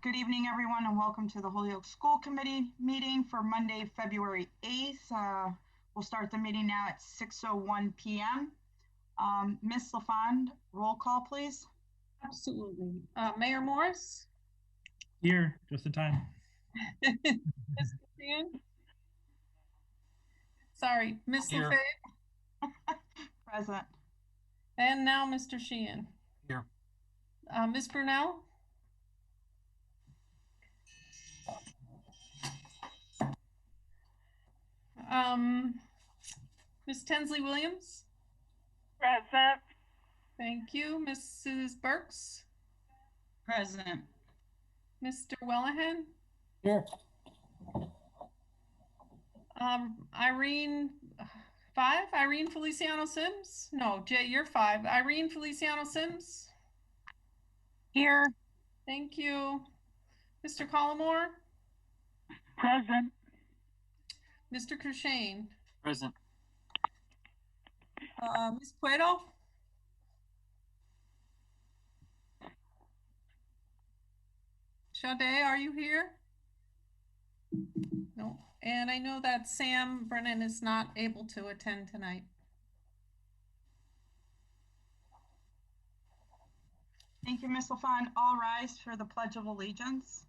Good evening, everyone, and welcome to the Holyoke School Committee meeting for Monday, February 8th. We'll start the meeting now at 6:01 p.m. Ms. LaFond, roll call, please. Absolutely. Mayor Morris? Here, just in time. Ms. Sheehan? Sorry, Ms. LaFave? Present. And now Mr. Sheehan. Here. Ms. Brunel? Ms. Tensley Williams? Present. Thank you. Mrs. Burks? Present. Mr. Wellahan? Here. Irene, 5? Irene Feliciano Sims? No, Jay, you're 5. Irene Feliciano Sims? Here. Thank you. Mr. Collmore? Present. Mr. Crushane? Present. Ms. Puedo? Sade, are you here? No. And I know that Sam Brennan is not able to attend tonight. Thank you, Ms. LaFond. All rise for the Pledge of Allegiance.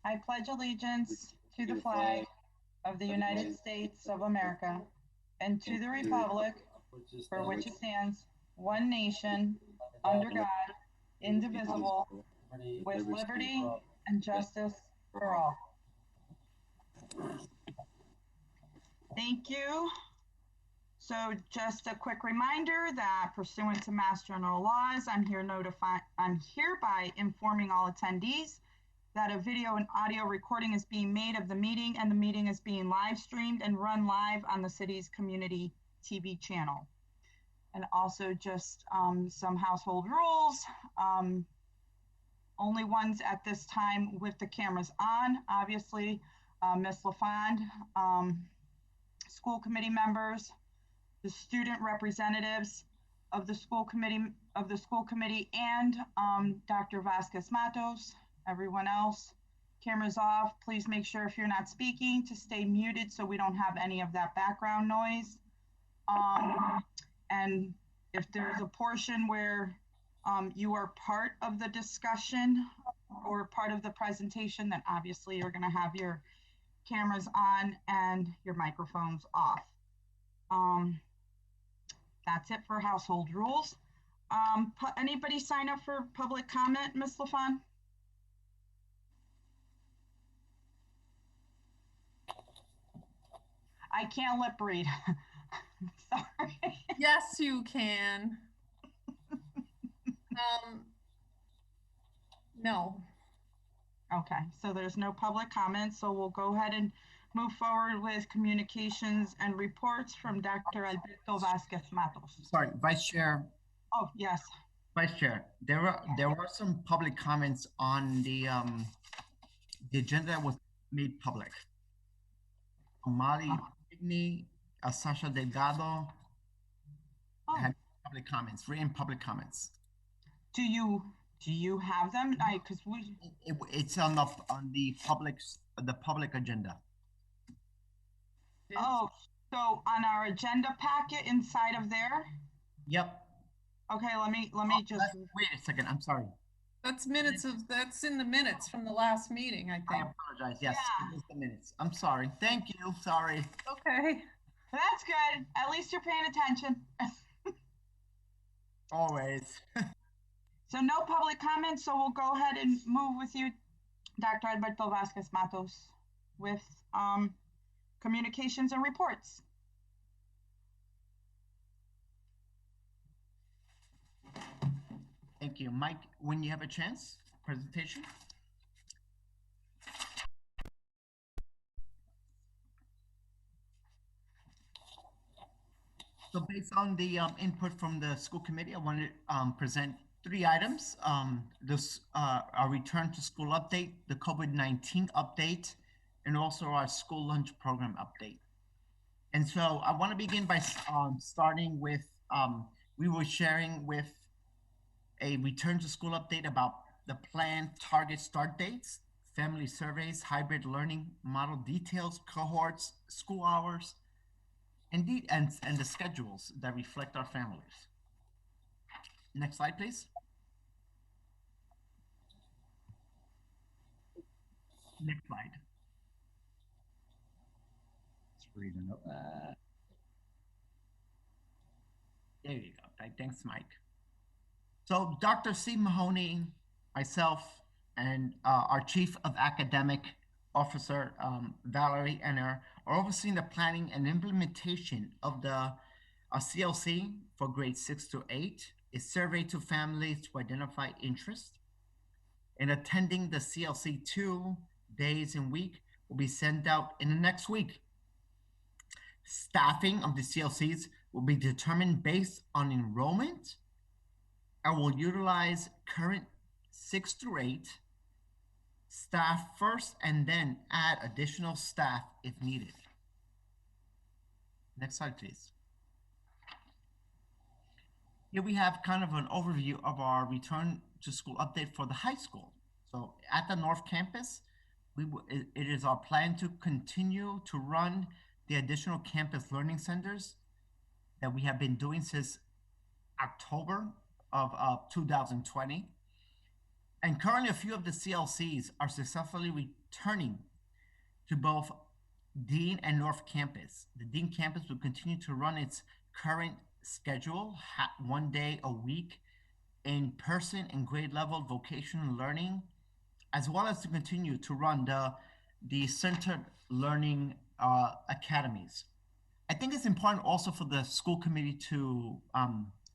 I pledge allegiance to the flag of the United States of America and to the republic for which it stands, one nation, under God, indivisible, with liberty and justice for all. Thank you. So just a quick reminder that pursuant to Mass General laws, I'm hereby informing all attendees that a video and audio recording is being made of the meeting, and the meeting is being live streamed and run live on the city's community TV channel. And also just some household rules. Only ones at this time with the cameras on, obviously, Ms. LaFond, school committee members, the student representatives of the school committee, and Dr. Vasquez Matos. Everyone else, cameras off. Please make sure if you're not speaking to stay muted so we don't have any of that background noise. And if there's a portion where you are part of the discussion or part of the presentation, then obviously you're going to have your cameras on and your microphones off. That's it for household rules. Anybody sign up for public comment, Ms. LaFond? I can't lip read. Sorry. Yes, you can. No. Okay, so there's no public comments, so we'll go ahead and move forward with communications and reports from Dr. Alberto Vasquez Matos. Sorry, Vice Chair. Oh, yes. Vice Chair, there were some public comments on the agenda that was made public. Mali Pigny, Sasha Delgado had public comments, written public comments. Do you have them? Because it's on the public agenda. Oh, so on our agenda packet inside of there? Yep. Okay, let me just wait a second. I'm sorry. That's in the minutes from the last meeting, I think. I apologize. Yes, yeah. It is the minutes. I'm sorry. Thank you. Sorry. Okay. That's good. At least you're paying attention. Always. So no public comments, so we'll go ahead and move with you, Dr. Alberto Vasquez Matos, with communications and reports. Thank you. Mike, when you have a chance, presentation. So based on the input from the school committee, I want to present 3 items. Our return to school update, the COVID-19 update, and also our school lunch program update. And so I want to begin by starting with, we were sharing with a return to school update about the planned target start dates, family surveys, hybrid learning model details, cohorts, school hours, and the schedules that reflect our families. Next slide, please. Next slide. There you go. Thanks, Mike. So Dr. C. Mahoney, myself, and our Chief of Academic Officer, Valerie Enner, are overseeing the planning and implementation of the CLC for grades 6 to 8, a survey to families to identify interest. And attending the CLC 2 days and week will be sent out in the next week. Staffing of the CLCs will be determined based on enrollment and will utilize current 6 through 8 staff first and then add additional staff if needed. Next slide, please. Here we have kind of an overview of our return to school update for the high school. So at the North Campus, it is our plan to continue to run the additional campus learning centers that we have been doing since October of 2020. And currently a few of the CLCs are successfully returning to both Dean and North Campus. The Dean campus will continue to run its current schedule, 1 day a week, in person and grade level vocational learning, as well as to continue to run the centered learning academies. I think it's important also for the school committee to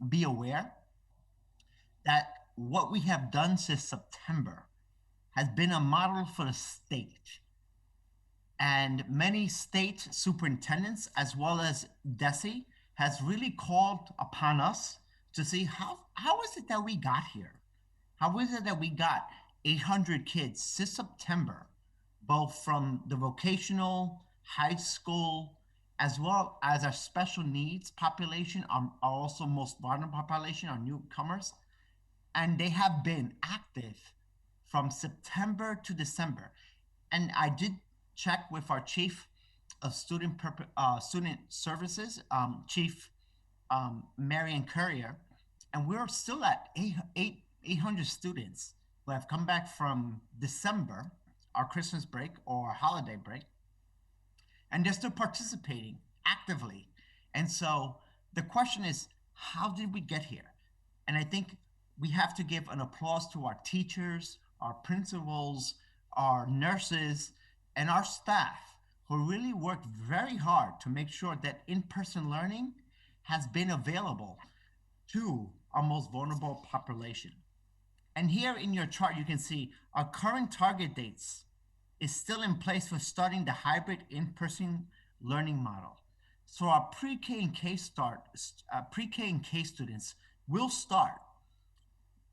be aware that what we have done since September has been a model for the state. And many state superintendents, as well as DESE, has really called upon us to see how is it that we got here? How is it that we got 800 kids since September, both from the vocational, high school, as well as our special needs population, are also most vulnerable population, our newcomers, and they have been active from September to December. And I did check with our chief of student services, Chief Marion Courier, and we're still at 800 students who have come back from December, our Christmas break or our holiday break, and they're still participating actively. And so the question is, how did we get here? And I think we have to give an applause to our teachers, our principals, our nurses, and our staff who really worked very hard to make sure that in-person learning has been available to our most vulnerable population. And here in your chart, you can see our current target dates is still in place for starting the hybrid in-person learning model. So our pre-K and K students will start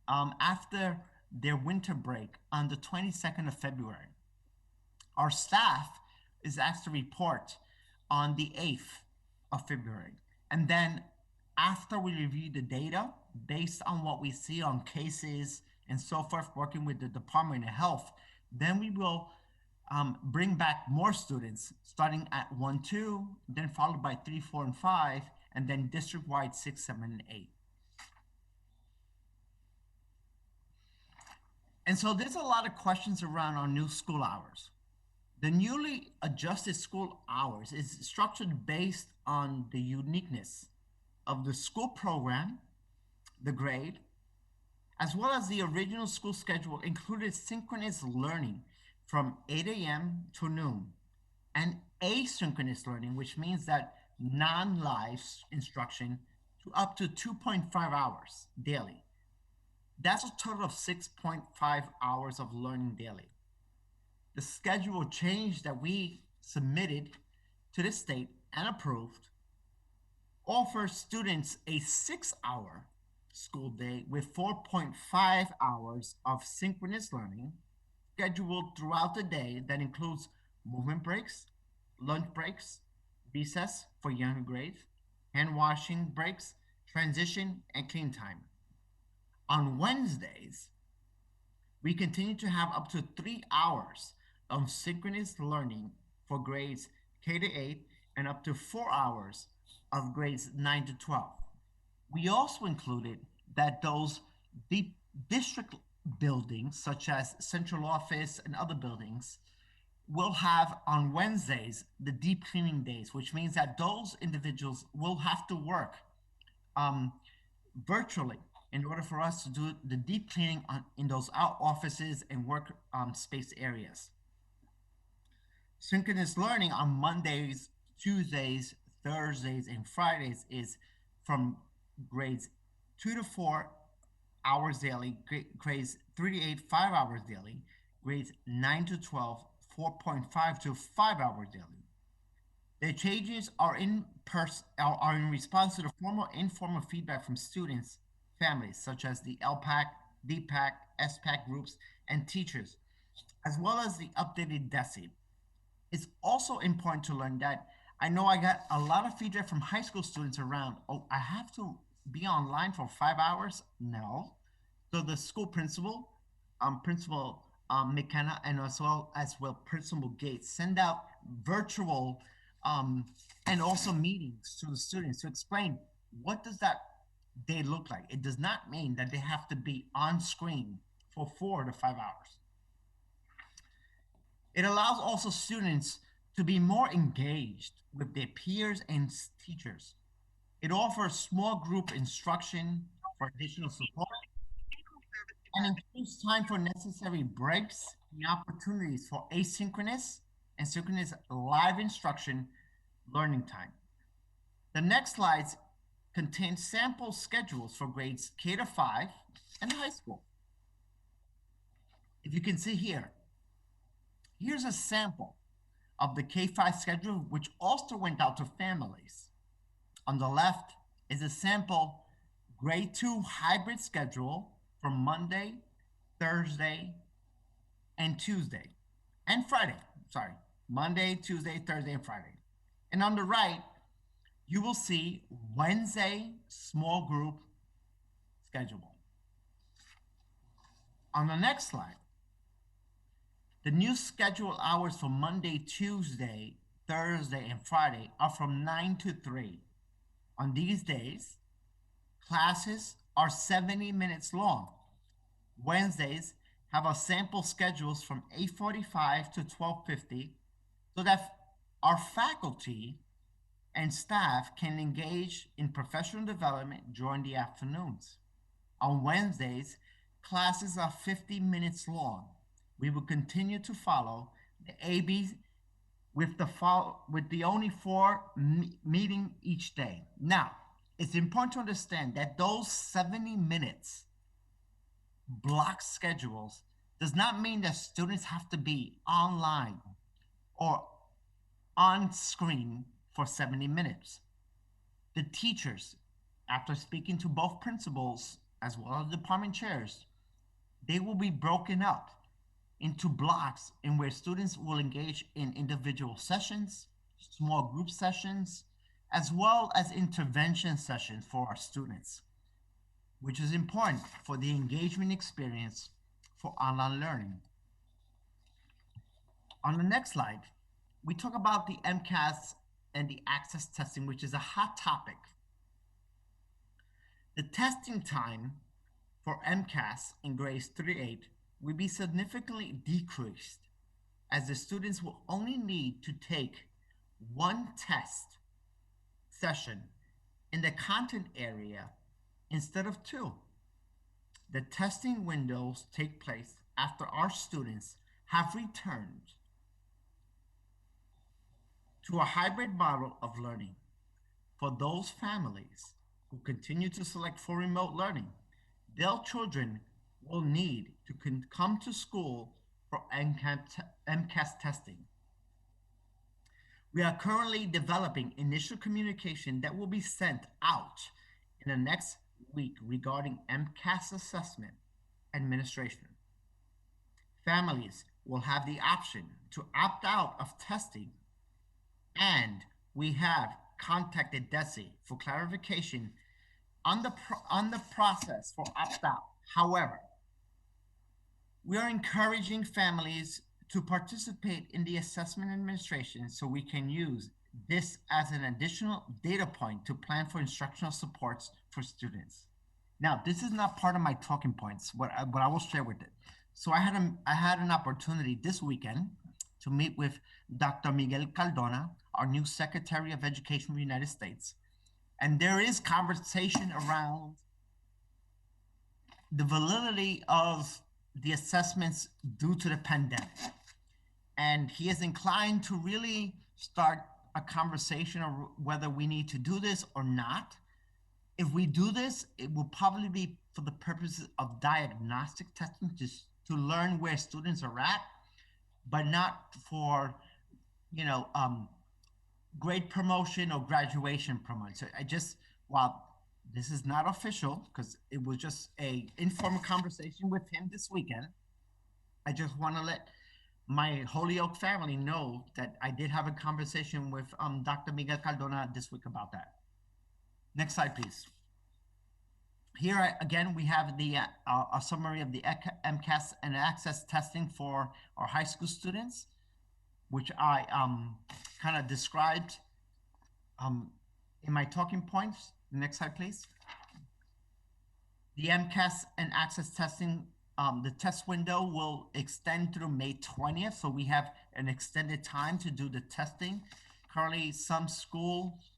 after their winter break on the 22nd of February. Our staff is asked to report on the 8th of February. And then after we review the data, based on what we see on cases and so forth, working with the Department of Health, then we will bring back more students starting at 1, 2, then followed by 3, 4, and 5, and then district-wide 6, 7, and 8. And so there's a lot of questions around our new school hours. The newly adjusted school hours is structured based on the uniqueness of the school program, the grade, as well as the original school schedule included synchronous learning from 8 a.m. to noon, and asynchronous learning, which means that non-live instruction to up to 2.5 hours daily. That's a total of 6.5 hours of learning daily. The schedule change that we submitted to the state and approved offers students a 6-hour school day with 4.5 hours of synchronous learning scheduled throughout the day that includes movement breaks, lunch breaks, recess for younger grades, hand washing breaks, transition, and clean time. On Wednesdays, we continue to have up to 3 hours of synchronous learning for grades K to 8 and up to 4 hours of grades 9 to 12. We also included that those deep district buildings, such as central office and other buildings, will have on Wednesdays the deep cleaning days, which means that those individuals will have to work virtually in order for us to do the deep cleaning in those out offices and work space areas. Synchronous learning on Mondays, Tuesdays, Thursdays, and Fridays is from grades 2 to 4 hours daily, grades 3 to 8, 5 hours daily, grades 9 to 12, 4.5 to 5 hours daily. The changes are in response to the formal and informal feedback from students, families, such as the LPAC, DPAC, SPAC groups, and teachers, as well as the updated DESI. It's also important to learn that I know I got a lot of feedback from high school students around, oh, I have to be online for 5 hours? No. So the school principal, McKenna, and as well Principal Gates send out virtual and also meetings to the students to explain what does that day look like. It does not mean that they have to be on screen for 4 to 5 hours. It allows also students to be more engaged with their peers and teachers. It offers small group instruction for additional support and includes time for necessary breaks and opportunities for asynchronous and synchronous live instruction learning time. The next slides contain sample schedules for grades K to 5 and high school. If you can see here, here's a sample of the K-5 schedule, which also went out to families. On the left is a sample grade 2 hybrid schedule for Monday, Thursday, and Tuesday, and Friday, sorry, Monday, Tuesday, Thursday, and Friday. And on the right, you will see Wednesday small group schedule. On the next slide, the new schedule hours for Monday, Tuesday, Thursday, and Friday are from 9 to 3. On these days, classes are 70 minutes long. Wednesdays have a sample schedules from 8:45 to 12:50 so that our faculty and staff can engage in professional development during the afternoons. On Wednesdays, classes are 50 minutes long. We will continue to follow the AB with the only 4 meeting each day. Now, it's important to understand that those 70 minutes block schedules does not mean that students have to be online or on screen for 70 minutes. The teachers, after speaking to both principals as well as department chairs, they will be broken up into blocks in where students will engage in individual sessions, small group sessions, as well as intervention sessions for our students, which is important for the engagement experience for online learning. On the next slide, we talk about the MCAS and the access testing, which is a hot topic. The testing time for MCAS in grades 3 to 8 will be significantly decreased as the students will only need to take 1 test session in the content area instead of 2. The testing windows take place after our students have returned to a hybrid model of learning. For those families who continue to select for remote learning, their children will need to come to school for MCAS testing. We are currently developing initial communication that will be sent out in the next week regarding MCAS assessment administration. Families will have the option to opt out of testing, and we have contacted DESI for clarification on the process for opt-out. However, we are encouraging families to participate in the assessment administration so we can use this as an additional data point to plan for instructional supports for students. Now, this is not part of my talking points, but I will share with it. So I had an opportunity this weekend to meet with Dr. Miguel Cardona, our new Secretary of Education of the United States. And there is conversation around the validity of the assessments due to the pandemic. And he is inclined to really start a conversation of whether we need to do this or not. If we do this, it will probably be for the purposes of diagnostic testing, just to learn where students are at, but not for, grade promotion or graduation promotion. So while this is not official, because it was just a informal conversation with him this weekend, I just want to let my Holyoke family know that I did have a conversation with Dr. Miguel Cardona this week about that. Next slide, please. Here again, we have a summary of the MCAS and access testing for our high school students, which I kind of described in my talking points. Next slide, please. The MCAS and access testing, the test window will extend through May 20th, so we have an extended time to do the testing. Currently, some schools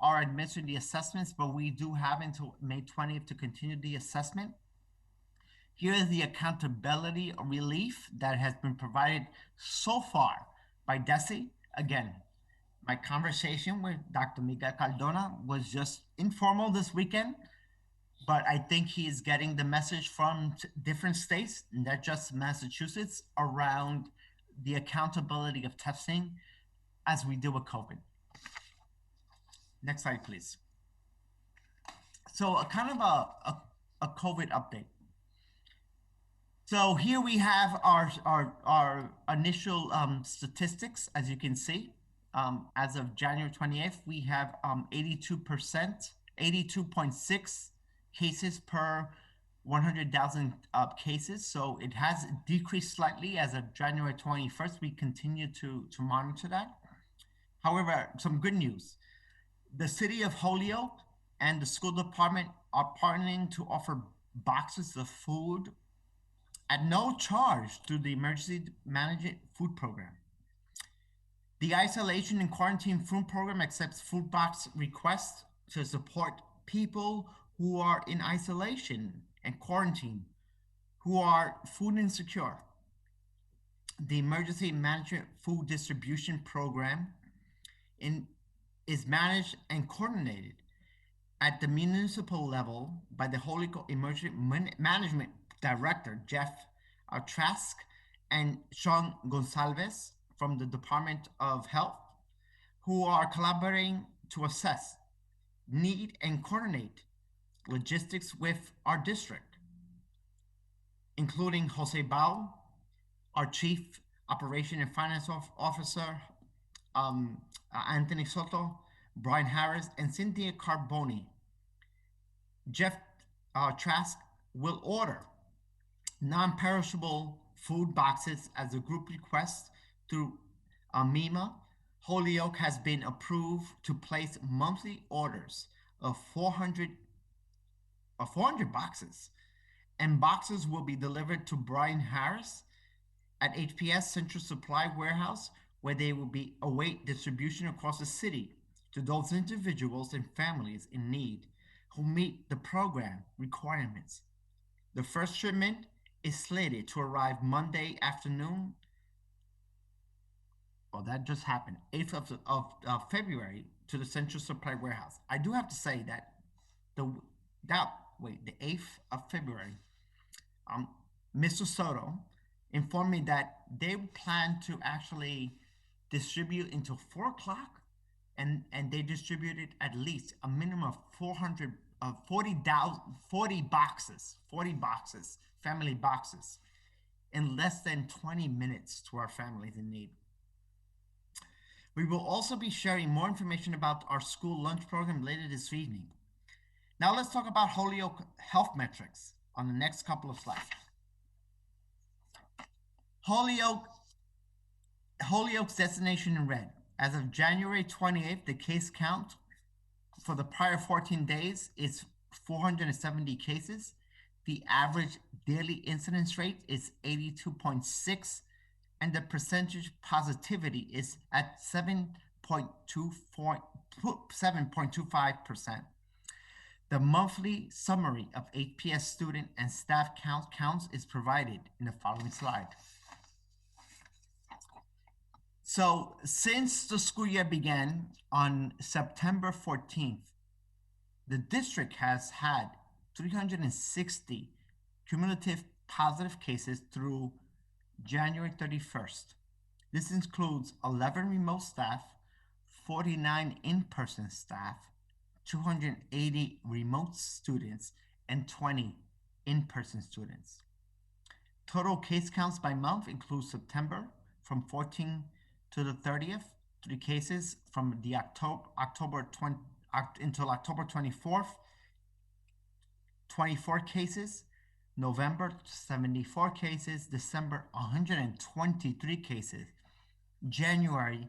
are administering the assessments, but we do have until May 20th to continue the assessment. Here is the accountability relief that has been provided so far by DESE. Again, my conversation with Dr. Miguel Cardona was just informal this weekend, but I think he is getting the message from different states, not just Massachusetts, around the accountability of testing as we deal with COVID. Next slide, please. So a kind of a COVID update. So here we have our initial statistics, as you can see. As of January 28th, we have 82.6 cases per 100,000 cases. So it has decreased slightly as of January 21st. We continue to monitor that. However, some good news. The city of Holyoke and the school department are partnering to offer boxes of food at no charge through the Emergency Management Food Program. The Isolation and Quarantine Food Program accepts food box requests to support people who are in isolation and quarantine, who are food insecure. The Emergency Management Food Distribution Program is managed and coordinated at the municipal level by the Holyoke Emergency Management Director, Jeff Trask, and Sean Gonsalves from the Department of Health, who are collaborating to assess, need, and coordinate logistics with our district, including Jose Bao, our Chief Operation and Finance Officer, Anthony Soto, Brian Harris, and Cynthia Carboni. Jeff Trask will order non-perishable food boxes as a group request through MEMA. Holyoke has been approved to place monthly orders of 400 boxes, and boxes will be delivered to Brian Harris at HPS Central Supply Warehouse, where they will await distribution across the city to those individuals and families in need who meet the program requirements. The first shipment is slated to arrive Monday afternoon. Well, that just happened, 8th of February, to the Central Supply Warehouse. I do have to say that the 8th of February, Mr. Soto informed me that they plan to actually distribute until 4 o'clock, and they distributed at least a minimum of 40 boxes, family boxes, in less than 20 minutes to our families in need. We will also be sharing more information about our school lunch program later this evening. Now let's talk about Holyoke health metrics. on the next couple of slides. Holyoke's destination in red. As of January 28th, the case count for the prior 14 days is 470 cases. The average daily incidence rate is 82.6, and the percentage positivity is at 7.25%. The monthly summary of HPS student and staff counts is provided in the following slide. So since the school year began on September 14th, the district has had 360 cumulative positive cases through January 31st. This includes 11 remote staff, 49 in-person staff, 280 remote students, and 20 in-person students. Total case counts by month include September from 14 to the 30th, 3 cases from the October 20 until October 24th, 24 cases, November 74 cases, December 123 cases, January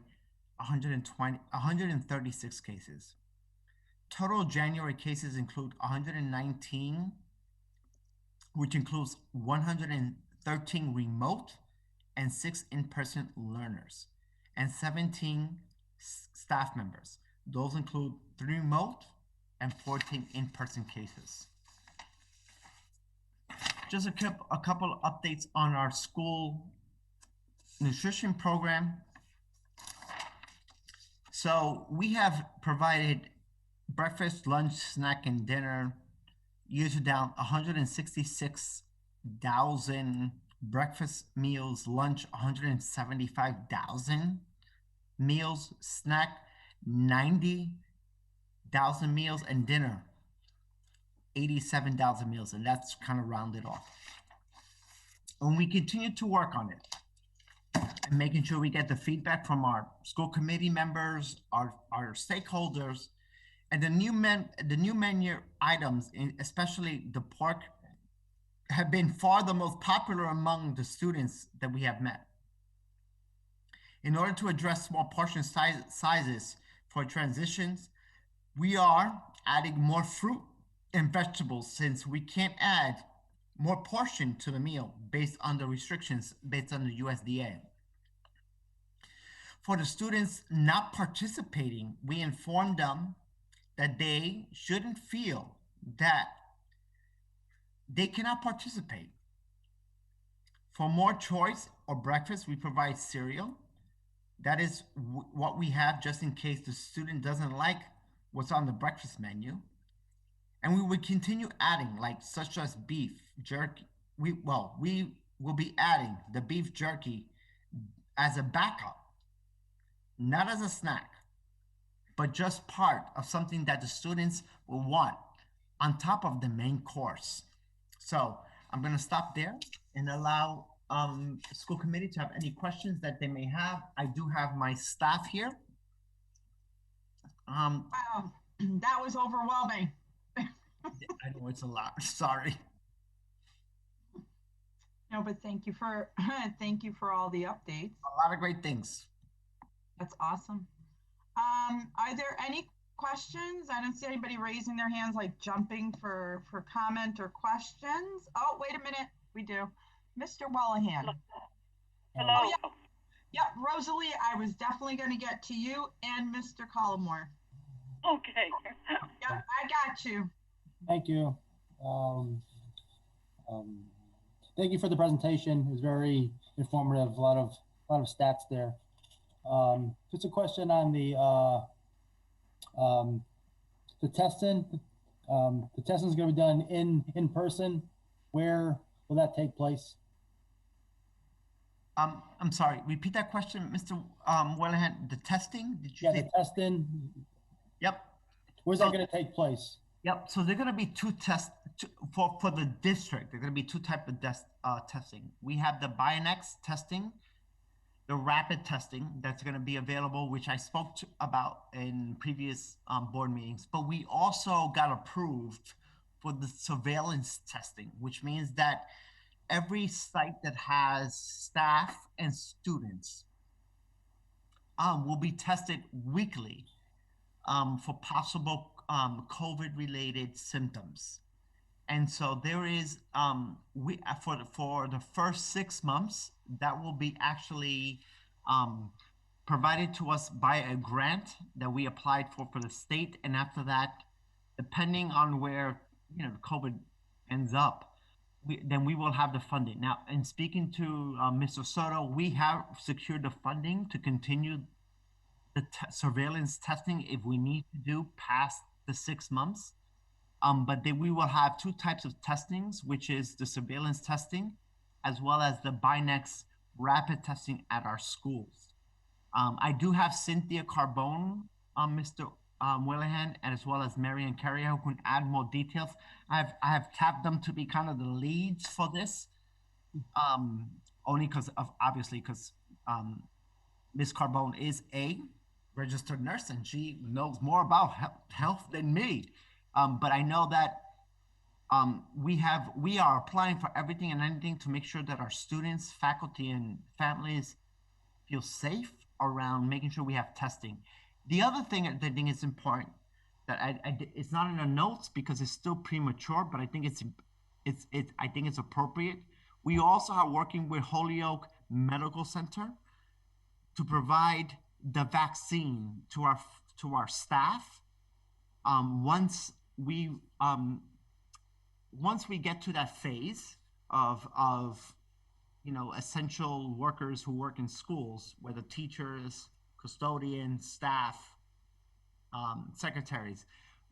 136 cases. Total January cases include 119, which includes 113 remote and 6 in-person learners, and 17 staff members. Those include 3 remote and 14 in-person cases. Just a couple of updates on our school nutrition program. So we have provided breakfast, lunch, snack, and dinner, year to down 166,000 breakfast meals, lunch 175,000 meals, snack 90,000 meals, and dinner 87,000 meals, and that's kind of rounded off. And we continue to work on it and making sure we get the feedback from our school committee members, our stakeholders, and the new menu items, especially the pork, have been far the most popular among the students that we have met. In order to address small portion sizes for transitions, we are adding more fruit and vegetables since we can't add more portion to the meal based on the restrictions based on the USDA. For the students not participating, we informed them that they shouldn't feel that they cannot participate. For more choice or breakfast, we provide cereal. That is what we have just in case the student doesn't like what's on the breakfast menu. And we would continue adding, like such as beef jerky. We will be adding the beef jerky as a backup, not as a snack, but just part of something that the students will want on top of the main course. So I'm going to stop there and allow school committee to have any questions that they may have. I do have my staff here. Wow, that was overwhelming. I know it's a lot. Sorry. No, but thank you for thank you for all the updates. A lot of great things. That's awesome. Are there any questions? I don't see anybody raising their hands, like jumping for comment or questions. Oh, wait a minute. We do. Mr. Wellahan. Hello. Oh, yep, Rosalie, I was definitely going to get to you and Mr. Collmore. Okay. Yep, I got you. Thank you. Thank you for the presentation. It was very informative. A lot of stats there. Just a question on the testing. The testing is going to be done in person. Where will that take place? I'm sorry. Repeat that question, Mr. Wellahan. The testing? Did you say? The testing. Yep. Where's that going to take place? Yep. So they're going to be 2 tests for the district. There are going to be 2 types of testing. We have the Bionex testing, the rapid testing that's going to be available, which I spoke about in previous board meetings. But we also got approved for the surveillance testing, which means that every site that has staff and students will be tested weekly for possible COVID-related symptoms. And so there is, for the first 6 months, that will be actually provided to us by a grant that we applied for the state. And after that, depending on where, COVID ends up, then we will have the funding. Now, in speaking to Mr. Soto, we have secured the funding to continue the surveillance testing if we need to do past the 6 months. But then we will have 2 types of testings, which is the surveillance testing, as well as the BINEX rapid testing at our schools. I do have Cynthia Carbone, Mr. Willihan, and as well as Marianne Carrier, who can add more details. I have tapped them to be kind of the leads for this, only because Ms. Carbone is a registered nurse and she knows more about health than me. But I know that we are applying for everything and anything to make sure that our students, faculty, and families feel safe around making sure we have testing. The other thing that I think is important that it's not in the notes because it's still premature, but I think it's appropriate. We also are working with Holyoke Medical Center to provide the vaccine to our staff. Once we get to that phase of essential workers who work in schools, whether teachers, custodians, staff, secretaries,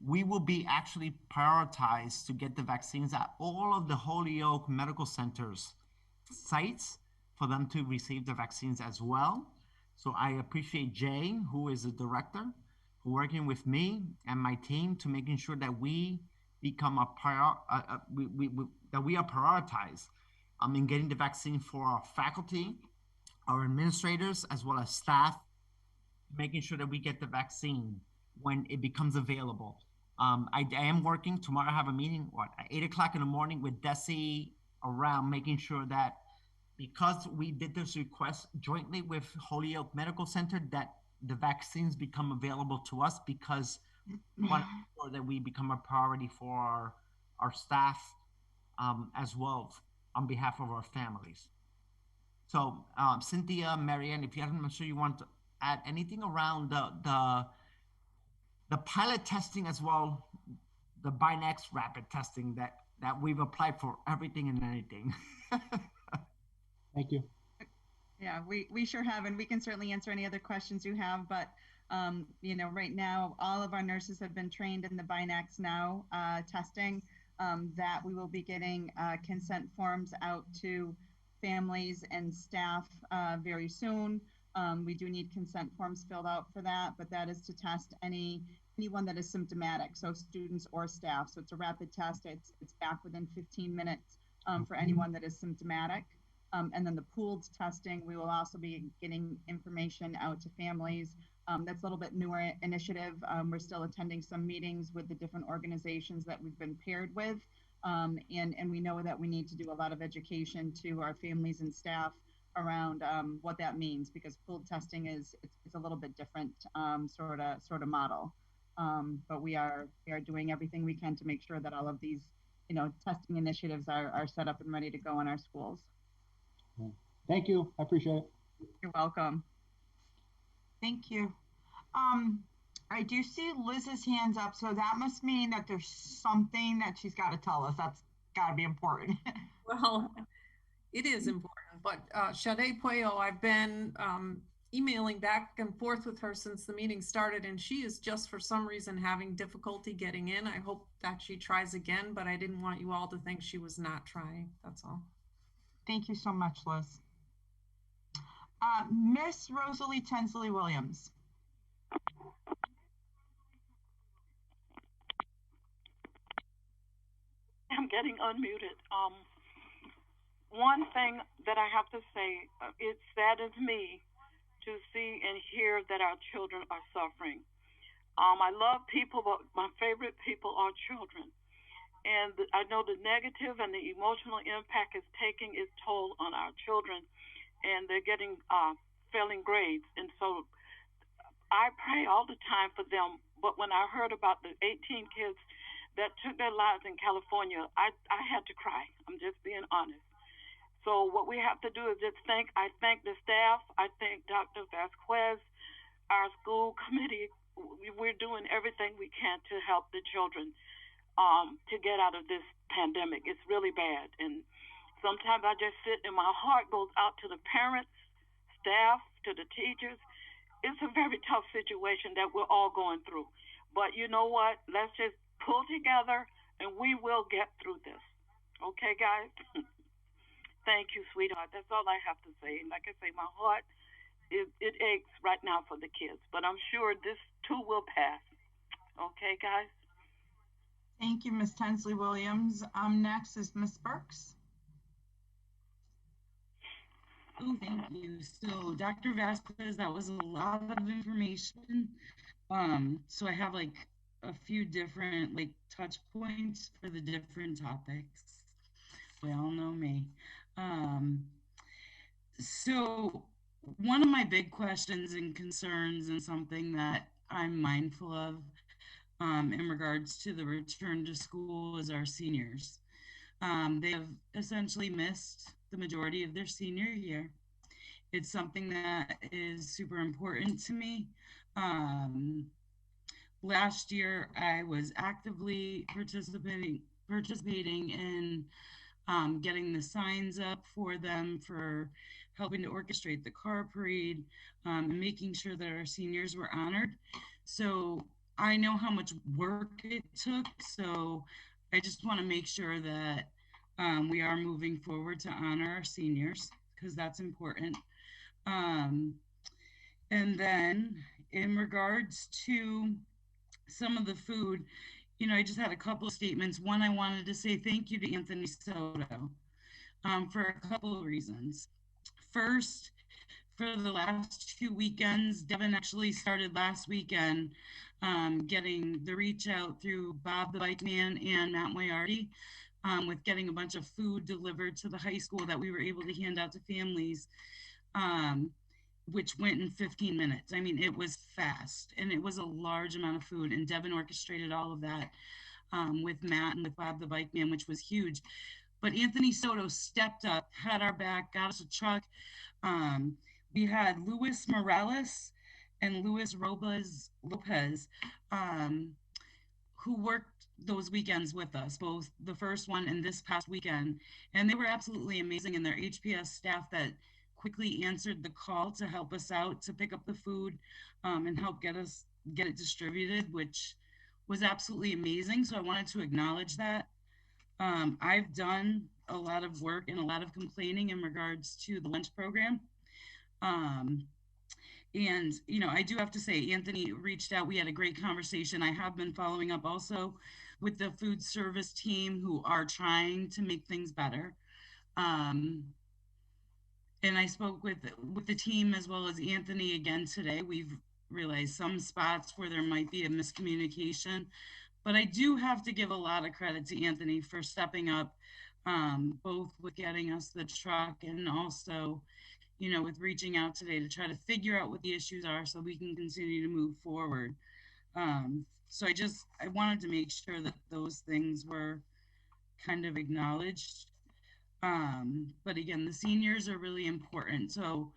we will be actually prioritized to get the vaccines at all of the Holyoke Medical Center's sites for them to receive the vaccines as well. So I appreciate Jay, who is the director, working with me and my team to making sure that we become that we are prioritized in getting the vaccine for our faculty, our administrators, as well as staff, making sure that we get the vaccine when it becomes available. I am working tomorrow. I have a meeting at 8 o'clock in the morning with DESE around making sure that, because we did this request jointly with Holyoke Medical Center, that the vaccines become available to us, because we want to make sure that we become a priority for our staff as well on behalf of our families. So Cynthia, Marianne, I'm sure you want to add anything around the pilot testing as well, the BINEX rapid testing that we've applied for everything and anything. Thank you. Yeah, we sure have, and we can certainly answer any other questions you have. But right now, all of our nurses have been trained in the BINEX Now testing. That we will be getting consent forms out to families and staff very soon. We do need consent forms filled out for that, but that is to test anyone that is symptomatic, so students or staff. So it's a rapid test. It's back within 15 minutes for anyone that is symptomatic. And then the pooled testing, we will also be getting information out to families. That's a little bit newer initiative. We're still attending some meetings with the different organizations that we've been paired with. And we know that we need to do a lot of education to our families and staff around what that means, because pooled testing it's a little bit different sort of model. But we are doing everything we can to make sure that all of these testing initiatives are set up and ready to go in our schools. Thank you. I appreciate it. You're welcome. Thank you. I do see Liz's hands up, so that must mean that there's something that she's got to tell us. That's got to be important. Well, it is important, but Sade Pueyo, I've been emailing back and forth with her since the meeting started, and she is just for some reason having difficulty getting in. I hope that she tries again, but I didn't want you all to think she was not trying. That's all. Thank you so much, Liz. Miss Rosalie Tensley Williams. I'm getting unmuted. One thing that I have to say, it saddens me to see and hear that our children are suffering. I love people, but my favorite people are children. And I know the negative and the emotional impact is taking its toll on our children, and they're getting failing grades. And so I pray all the time for them. But when I heard about the 18 kids that took their lives in California, I had to cry. I'm just being honest. So what we have to do is just I thank the staff. I thank Dr. Vasquez, our school committee. We're doing everything we can to help the children to get out of this pandemic. It's really bad. And sometimes I just sit and my heart goes out to the parents, staff, to the teachers. It's a very tough situation that we're all going through. But you know what? Let's just pull together and we will get through this. Okay, guys? Thank you, sweetheart. That's all I have to say. Like I say, my heart, it aches right now for the kids, but I'm sure this too will pass. Okay, guys? Thank you, Ms. Tensley Williams. Next is Ms. Burks. Oh, thank you. So Dr. Vasquez, that was a lot of information. So I have like a few different like touch points for the different topics. We all know me. So one of my big questions and concerns and something that I'm mindful of in regards to the return to school is our seniors. They have essentially missed the majority of their senior year. It's something that is super important to me. Last year, I was actively participating in getting the signs up for them, for helping to orchestrate the car parade, and making sure that our seniors were honored. So I know how much work it took. So I just want to make sure that we are moving forward to honor our seniors, because that's important. And then in regards to some of the food, you know, I just had a couple of statements. One, I wanted to say thank you to Anthony Soto for a couple of reasons. First, for the last 2 weekends, Devin actually started last weekend getting the reach out through Bob the Bike Man and Matt Moyarty with getting a bunch of food delivered to the high school that we were able to hand out to families, which went in 15 minutes. I mean, it was fast and it was a large amount of food, and Devin orchestrated all of that with Matt and with Bob the Bike Man, which was huge. But Anthony Soto stepped up, had our back, got us a truck. We had Luis Morales and Luis Robles Lopez, who worked those weekends with us, both the first one and this past weekend. And they were absolutely amazing, and their HPS staff that quickly answered the call to help us out, to pick up the food and help get it distributed, which was absolutely amazing. So I wanted to acknowledge that. I've done a lot of work and a lot of complaining in regards to the lunch program. And, you know, I do have to say, Anthony reached out. We had a great conversation. I have been following up also with the food service team, who are trying to make things better. And I spoke with the team as well as Anthony again today. We've realized some spots where there might be a miscommunication, but I do have to give a lot of credit to Anthony for stepping up, both with getting us the truck and also, you know, with reaching out today to try to figure out what the issues are so we can continue to move forward. So I wanted to make sure that those things were kind of acknowledged. But again, the seniors are really important. So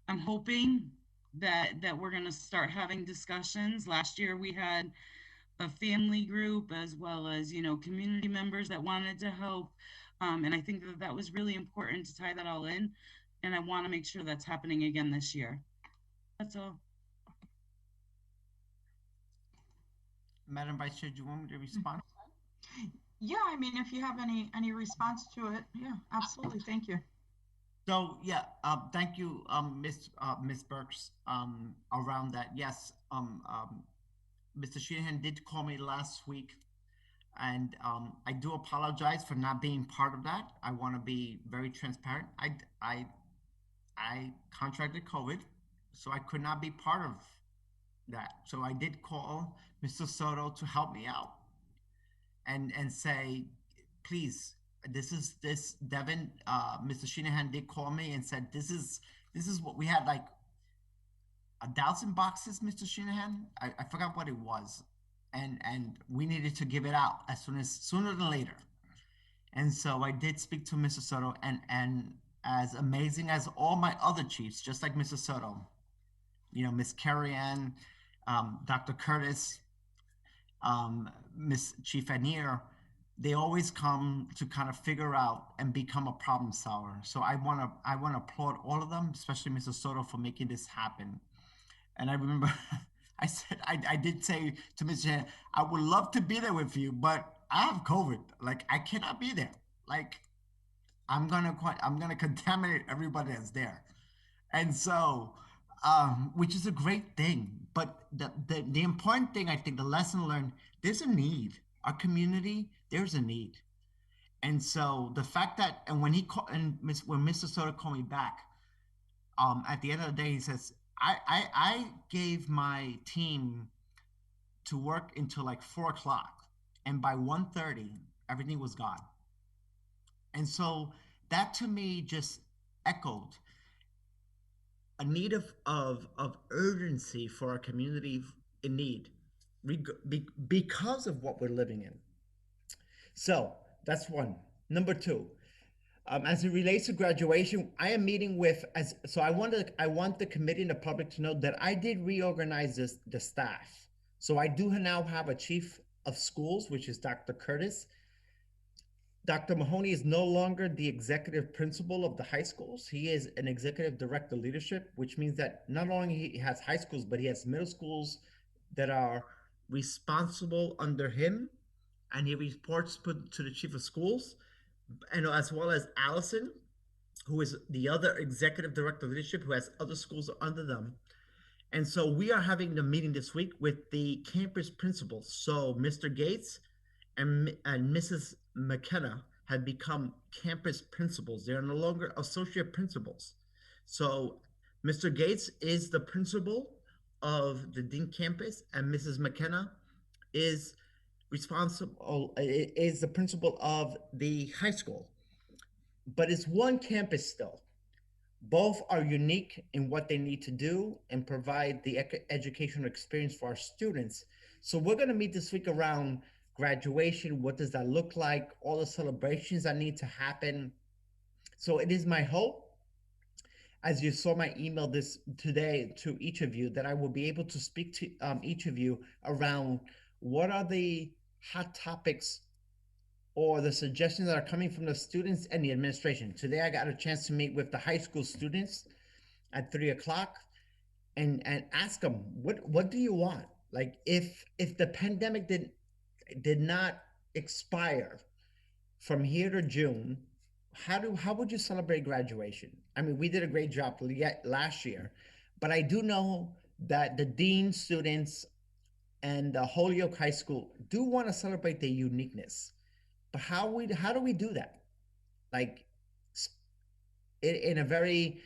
I'm hoping that we're going to start having discussions. Last year we had a family group as well as, you know, community members that wanted to help. And I think that was really important to tie that all in. And I want to make sure that's happening again this year. That's all. Madam Vice Chair, do you want me to respond? Yeah, I mean, if you have any response to it, yeah, absolutely. Thank you. So yeah, thank you, Ms. Burks, around that. Yes, Mr. Shanahan did call me last week, and I do apologize for not being part of that. I want to be very transparent. I contracted COVID, so I could not be part of that. So I did call Mr. Soto to help me out. and say, please, this Devin, Mr. Shanahan did call me and said, this is what we had, like 1,000 boxes, Mr. Shanahan. I forgot what it was. And we needed to give it out sooner than later. And so I did speak to Mr. Soto, and as amazing as all my other chiefs, just like Mr. Soto, you know, Miss Carrie Ann, Dr. Curtis, Miss Chief Anier, they always come to kind of figure out and become a problem solver. So I want to applaud all of them, especially Mr. Soto, for making this happen. And I remember I did say to Mr. Shanahan, I would love to be there with you, but I have COVID. Like, I cannot be there. Like, I'm gonna contaminate everybody that's there. And so, which is a great thing. But the important thing, I think, the lesson learned, there's a need. Our community, there's a need. And so the fact that, and when when Mr. Soto called me back, at the end of the day, he says, I gave my team to work until like 4 o'clock, and by 1:30, everything was gone. And so that to me just echoed a need of urgency for our community in need because of what we're living in. So that's one. Number two, as it relates to graduation, I am meeting with, I want the committee and the public to know that I did reorganize the staff. So I do now have a chief of schools, which is Dr. Curtis. Dr. Mahoney is no longer the executive principal of the high schools. He is an executive director of leadership, which means that not only he has high schools, but he has middle schools that are responsible under him, and he reports to the chief of schools, and as well as Allison, who is the other executive director of leadership, who has other schools under them. And so we are having the meeting this week with the campus principals. So Mr. Gates and Mrs. McKenna have become campus principals. They are no longer associate principals. So Mr. Gates is the principal of the Dean campus, and Mrs. McKenna is the principal of the high school. But it's one campus still. Both are unique in what they need to do and provide the educational experience for our students. So we're going to meet this week around graduation. What does that look like? All the celebrations that need to happen. So it is my hope, as you saw my email this today to each of you, that I will be able to speak to each of you around what are the hot topics or the suggestions that are coming from the students and the administration. Today, I got a chance to meet with the high school students at 3 o'clock and ask them, what do you want? Like, if the pandemic did not expire from here to June, how would you celebrate graduation? I mean, we did a great job last year, but I do know that the dean students and the Holyoke High School do want to celebrate their uniqueness. But how do we do that? Like, in a very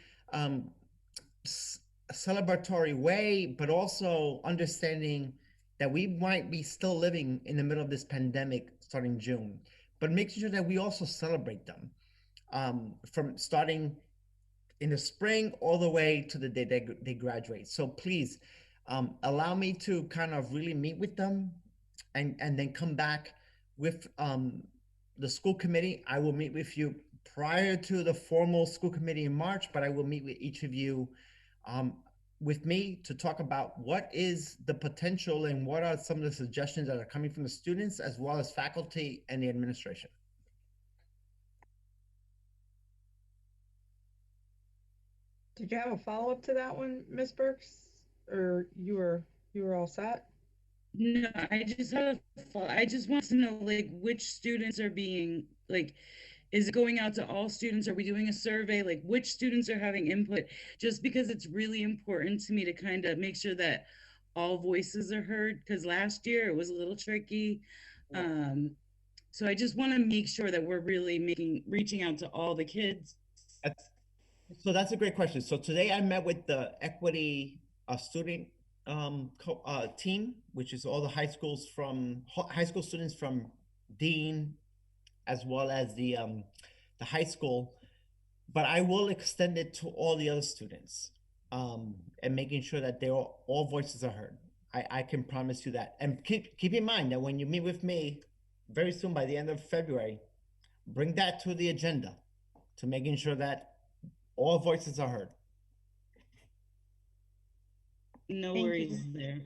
celebratory way, but also understanding that we might be still living in the middle of this pandemic starting June, but making sure that we also celebrate them from starting in the spring all the way to the day they graduate. So please allow me to kind of really meet with them and then come back with the school committee. I will meet with you prior to the formal school committee in March, but I will meet with each of you with me to talk about what is the potential and what are some of the suggestions that are coming from the students as well as faculty and the administration. Did you have a follow-up to that one, Ms. Burks, or you were all set? No, I just want to know, like, which students are being, like, is it going out to all students? Are we doing a survey? Like, which students are having input? Just because it's really important to me to kind of make sure that all voices are heard, because last year it was a little tricky. So I just want to make sure that we're really reaching out to all the kids. So that's a great question. So today I met with the equity student team, which is all the high school students from dean, as well as the high school, but I will extend it to all the other students, and making sure that all voices are heard. I can promise you that. And keep in mind that when you meet with me very soon, by the end of February, bring that to the agenda, to making sure that all voices are heard. No Thank worries you. there.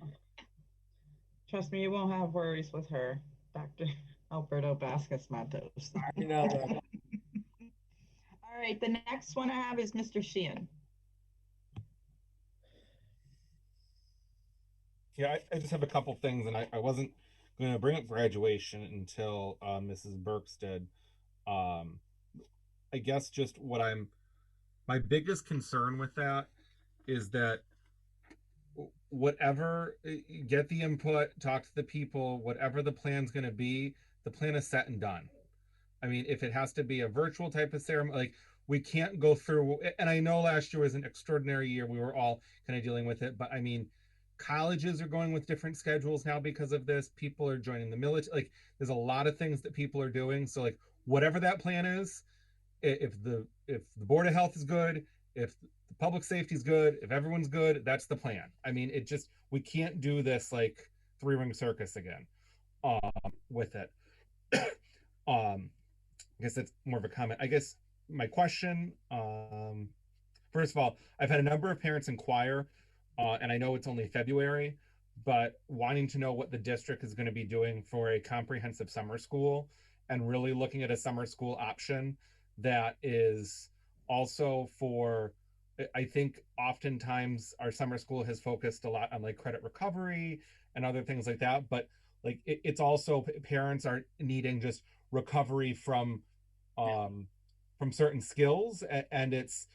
Trust me, you won't have worries with her, Dr. Alberto Vasquez Matos. I know that. All right, the next one I have is Mr. Sheehan. Yeah, I just have a couple things, and I wasn't going to bring up graduation until Mrs. Burks did. I guess just my biggest concern with that is that whatever, get the input, talk to the people, whatever the plan's going to be, the plan is set and done. I mean, if it has to be a virtual type of ceremony, like we can't go through, and I know last year was an extraordinary year. We were all kind of dealing with it, but I mean, colleges are going with different schedules now because of this. People are joining the military. Like there's a lot of things that people are doing. So like whatever that plan is, if the Board of Health is good, if the public safety is good, if everyone's good, that's the plan. I mean, we can't do this like three-ring circus again with it. I guess that's more of a comment. I guess my question, first of all, I've had a number of parents inquire, and I know it's only February, but wanting to know what the district is going to be doing for a comprehensive summer school, and really looking at a summer school option that is also for, I think oftentimes our summer school has focused a lot on like credit recovery and other things like that, but like it's also, parents are needing just recovery from certain skills, and it's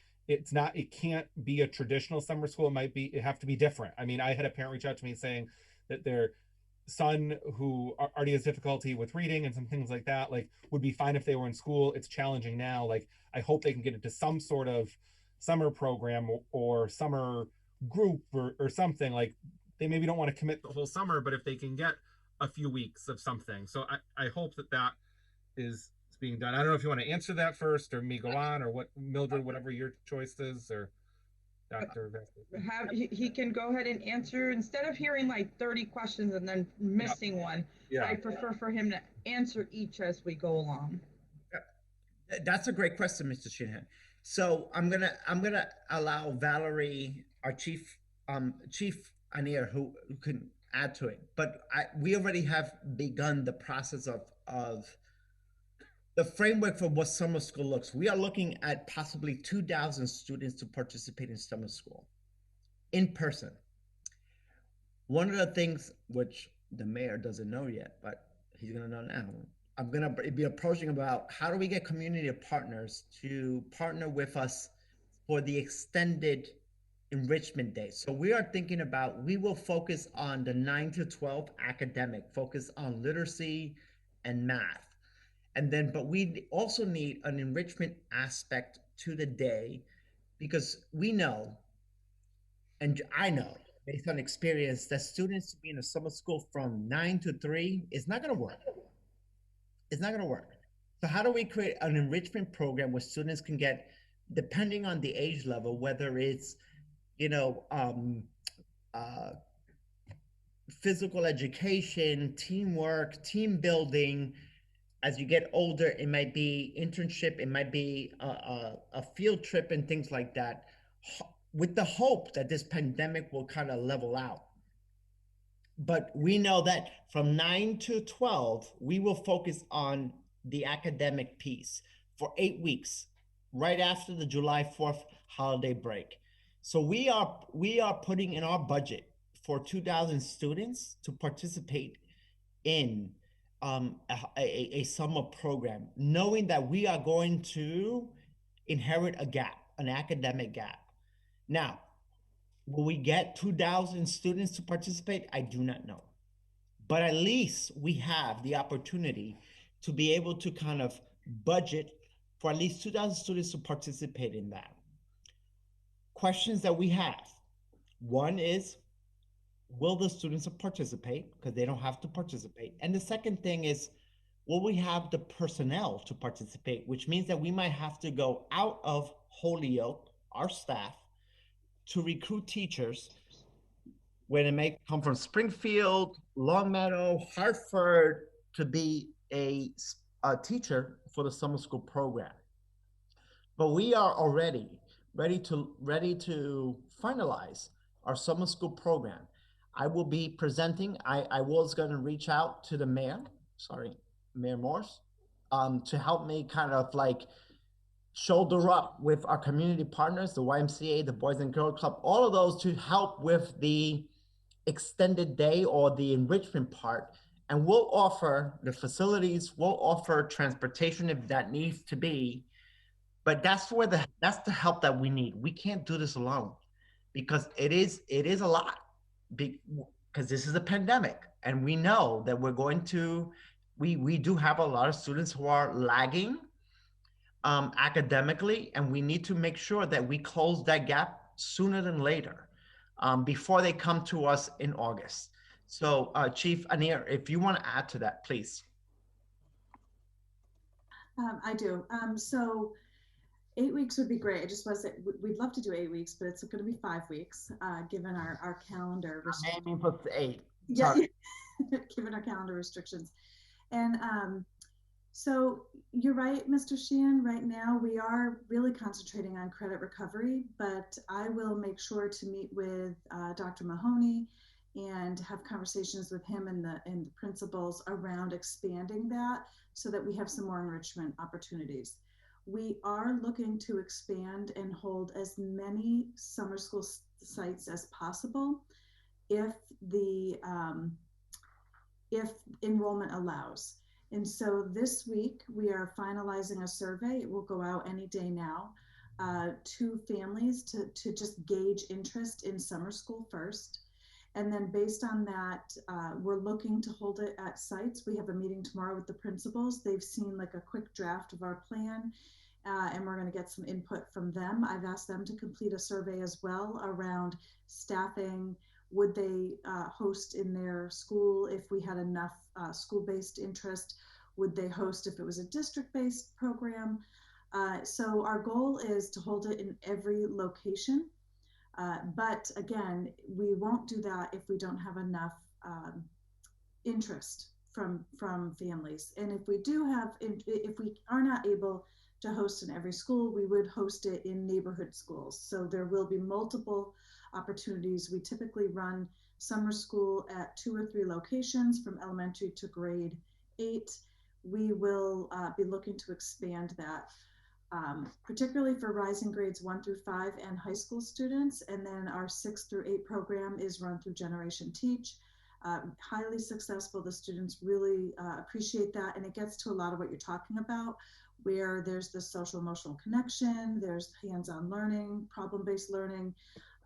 not, it can't be a traditional summer school. It have to be different. I mean, I had a parent reach out to me saying that their son, who already has difficulty with reading and some things like that, like would be fine if they were in school. It's challenging now. Like I hope they can get into some sort of summer program or summer group or something. Like they maybe don't want to commit the whole summer, but if they can get a few weeks of something. So I hope that is being done. I don't know if you want to answer that first or me go on, or what, Mildred, whatever your choice is, or Dr. He can go ahead and answer instead of hearing like 30 questions and then missing one. Yeah. I prefer for him to answer each as we go along. That's a great question, Mr. Shanahan. So I'm gonna allow Valerie, our chief Anier, who can add to it. But we already have begun the process of the framework for what summer school looks. We are looking at possibly 2,000 students to participate in summer school in person. One of the things which the mayor doesn't know yet, but he's gonna know now, I'm gonna be approaching about how do we get community partners to partner with us for the extended enrichment day. So we are thinking about, we will focus on the 9 to 12 academic, focus on literacy and math. And then, but we also need an enrichment aspect to the day, because we know, and I know based on experience, that students to be in a summer school from 9 to 3 is not going to work. It's not going to work. So how do we create an enrichment program where students can get, depending on the age level, whether it's, physical education, teamwork, team building. As you get older, it might be internship, it might be a field trip and things like that, with the hope that this pandemic will kind of level out. But we know that from 9 to 12, we will focus on the academic piece for 8 weeks, right after the July 4th holiday break. So we are putting in our budget for 2,000 students to participate in a summer program, knowing that we are going to inherit a gap, an academic gap. Now, will we get 2,000 students to participate? I do not know. But at least we have the opportunity to be able to kind of budget for at least 2,000 students to participate in that. Questions that we have. One is, will the students participate? Because they don't have to participate. And the second thing is, will we have the personnel to participate, which means that we might have to go out of Holyoke, our staff, to recruit teachers when it may come from Springfield, Longmeadow, Hartford, to be a teacher for the summer school program. But we are already ready to finalize our summer school program. I will be presenting. I was going to reach out to the mayor, Mayor Morse, to help me kind of like shoulder up with our community partners, the YMCA, the Boys and Girls Club, all of those to help with the extended day or the enrichment part. And we'll offer the facilities, we'll offer transportation if that needs to be. But that's the help that we need. We can't do this alone because it is a lot, because this is a pandemic, and we know that we do have a lot of students who are lagging academically, and we need to make sure that we close that gap sooner than later, before they come to us in August. So Chief Anir, if you want to add to that, please. I do. So 8 weeks would be great. It just was that we'd love to do 8 weeks, but it's going to be 5 weeks, given our calendar restrictions. I'm aiming for 8. Yeah, given our calendar restrictions. And so you're right, Mr. Sheehan. Right now, we are really concentrating on credit recovery, but I will make sure to meet with Dr. Mahoney and have conversations with him and the principals around expanding that so that we have some more enrichment opportunities. We are looking to expand and hold as many summer school sites as possible if enrollment allows. And so this week we are finalizing a survey. It will go out any day now to families to just gauge interest in summer school first. And then based on that, we're looking to hold it at sites. We have a meeting tomorrow with the principals. They've seen like a quick draft of our plan, and we're going to get some input from them. I've asked them to complete a survey as well around staffing. Would they host in their school if we had enough school-based interest? Would they host if it was a district-based program? So our goal is to hold it in every location. But again, we won't do that if we don't have enough interest from families. And if we do have, if we are not able to host in every school, we would host it in neighborhood schools. So there will be multiple opportunities. We typically run summer school at 2 or 3 locations from elementary to grade 8. We will be looking to expand that, particularly for rising grades 1 through 5 and high school students. And then our 6 through 8 program is run through Generation Teach. Highly successful. The students really appreciate that. And it gets to a lot of what you're talking about, where there's the social emotional connection, there's hands-on learning, problem-based learning,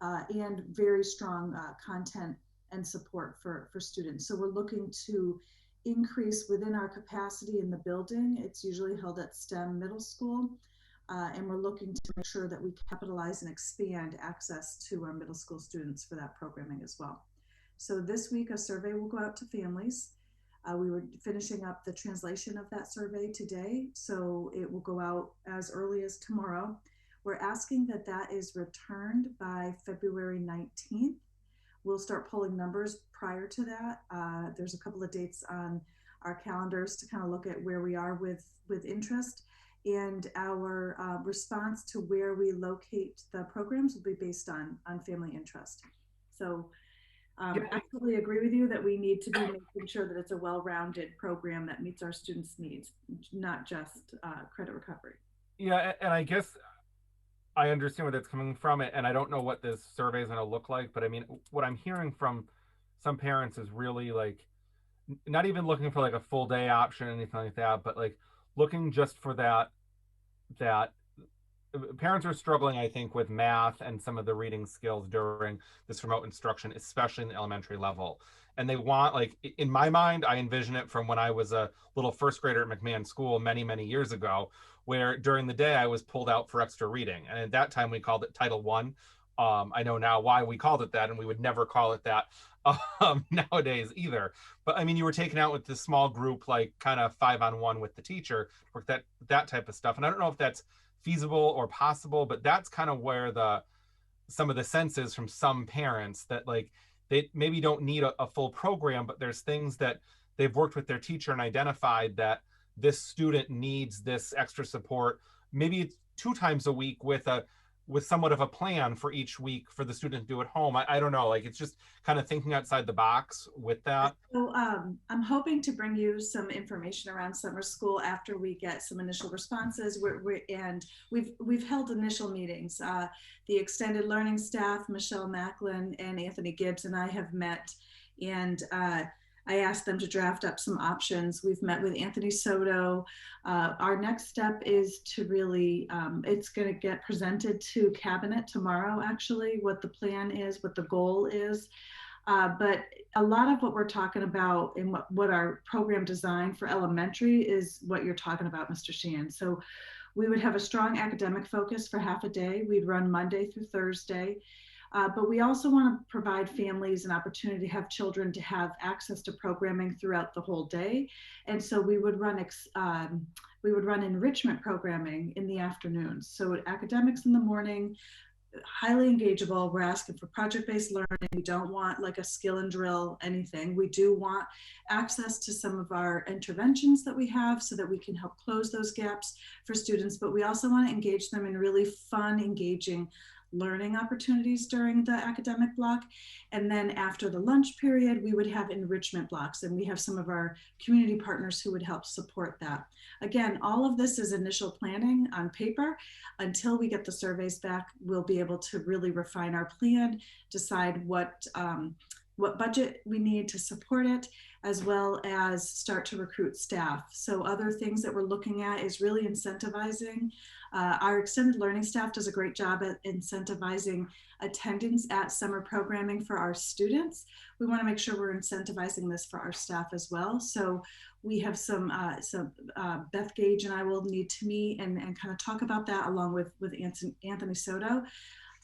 and very strong content and support for students. So we're looking to increase within our capacity in the building. It's usually held at STEM middle school. And we're looking to make sure that we capitalize and expand access to our middle school students for that programming as well. So this week, a survey will go out to families. We were finishing up the translation of that survey today, so it will go out as early as tomorrow. We're asking that that is returned by February 19th. We'll start pulling numbers prior to that. There's a couple of dates on our calendars to kind of look at where we are with interest. And our response to where we locate the programs will be based on family interest. So I absolutely agree with you that we need to be making sure that it's a well-rounded program that meets our students' needs, not just credit recovery. Yeah, and I guess I understand where that's coming from, and I don't know what this survey is going to look like, but I mean, what I'm hearing from some parents is really like, not even looking for like a full day option or anything like that, but like looking just for that parents are struggling, I think, with math and some of the reading skills during this remote instruction, especially in the elementary level. And they want, like, in my mind, I envision it from when I was a little first grader at McMahon School many, many years ago, where during the day I was pulled out for extra reading. And at that time we called it Title I, I know now why we called it that, and we would never call it that nowadays either. But I mean, you were taken out with this small group, like kind of 5-on-1 with the teacher, or that type of stuff. And I don't know if that's feasible or possible, but that's kind of where some of the sense is from some parents, that like they maybe don't need a full program, but there's things that they've worked with their teacher and identified that this student needs this extra support. Maybe it's 2 times a week with somewhat of a plan for each week for the student to do at home. I don't know, like it's just kind of thinking outside the box with that. So I'm hoping to bring you some information around summer school after we get some initial responses. We've held initial meetings. The extended learning staff, Michelle Macklin and Anthony Gibbs, and I have met, and I asked them to draft up some options. We've met with Anthony Soto. Our next step is to really, it's going to get presented to cabinet tomorrow, actually, what the plan is, what the goal is. But a lot of what we're talking about and what our program design for elementary is what you're talking about, Mr. Sheehan. So we would have a strong academic focus for half a day. We'd run Monday through Thursday. But we also want to provide families an opportunity to have children to have access to programming throughout the whole day. And so we would run enrichment programming in the afternoons. So academics in the morning, highly engageable. We're asking for project-based learning. We don't want like a skill and drill, anything. We do want access to some of our interventions that we have so that we can help close those gaps for students. But we also want to engage them in really fun, engaging learning opportunities during the academic block. And then after the lunch period, we would have enrichment blocks, and we have some of our community partners who would help support that. Again, all of this is initial planning on paper. Until we get the surveys back, we'll be able to really refine our plan, decide what budget we need to support it, as well as start to recruit staff. So other things that we're looking at is really incentivizing. Our extended learning staff does a great job at incentivizing attendance at summer programming for our students. We want to make sure we're incentivizing this for our staff as well. So we have some Beth Gage and I will need to meet and kind of talk about that along with Anthony Soto.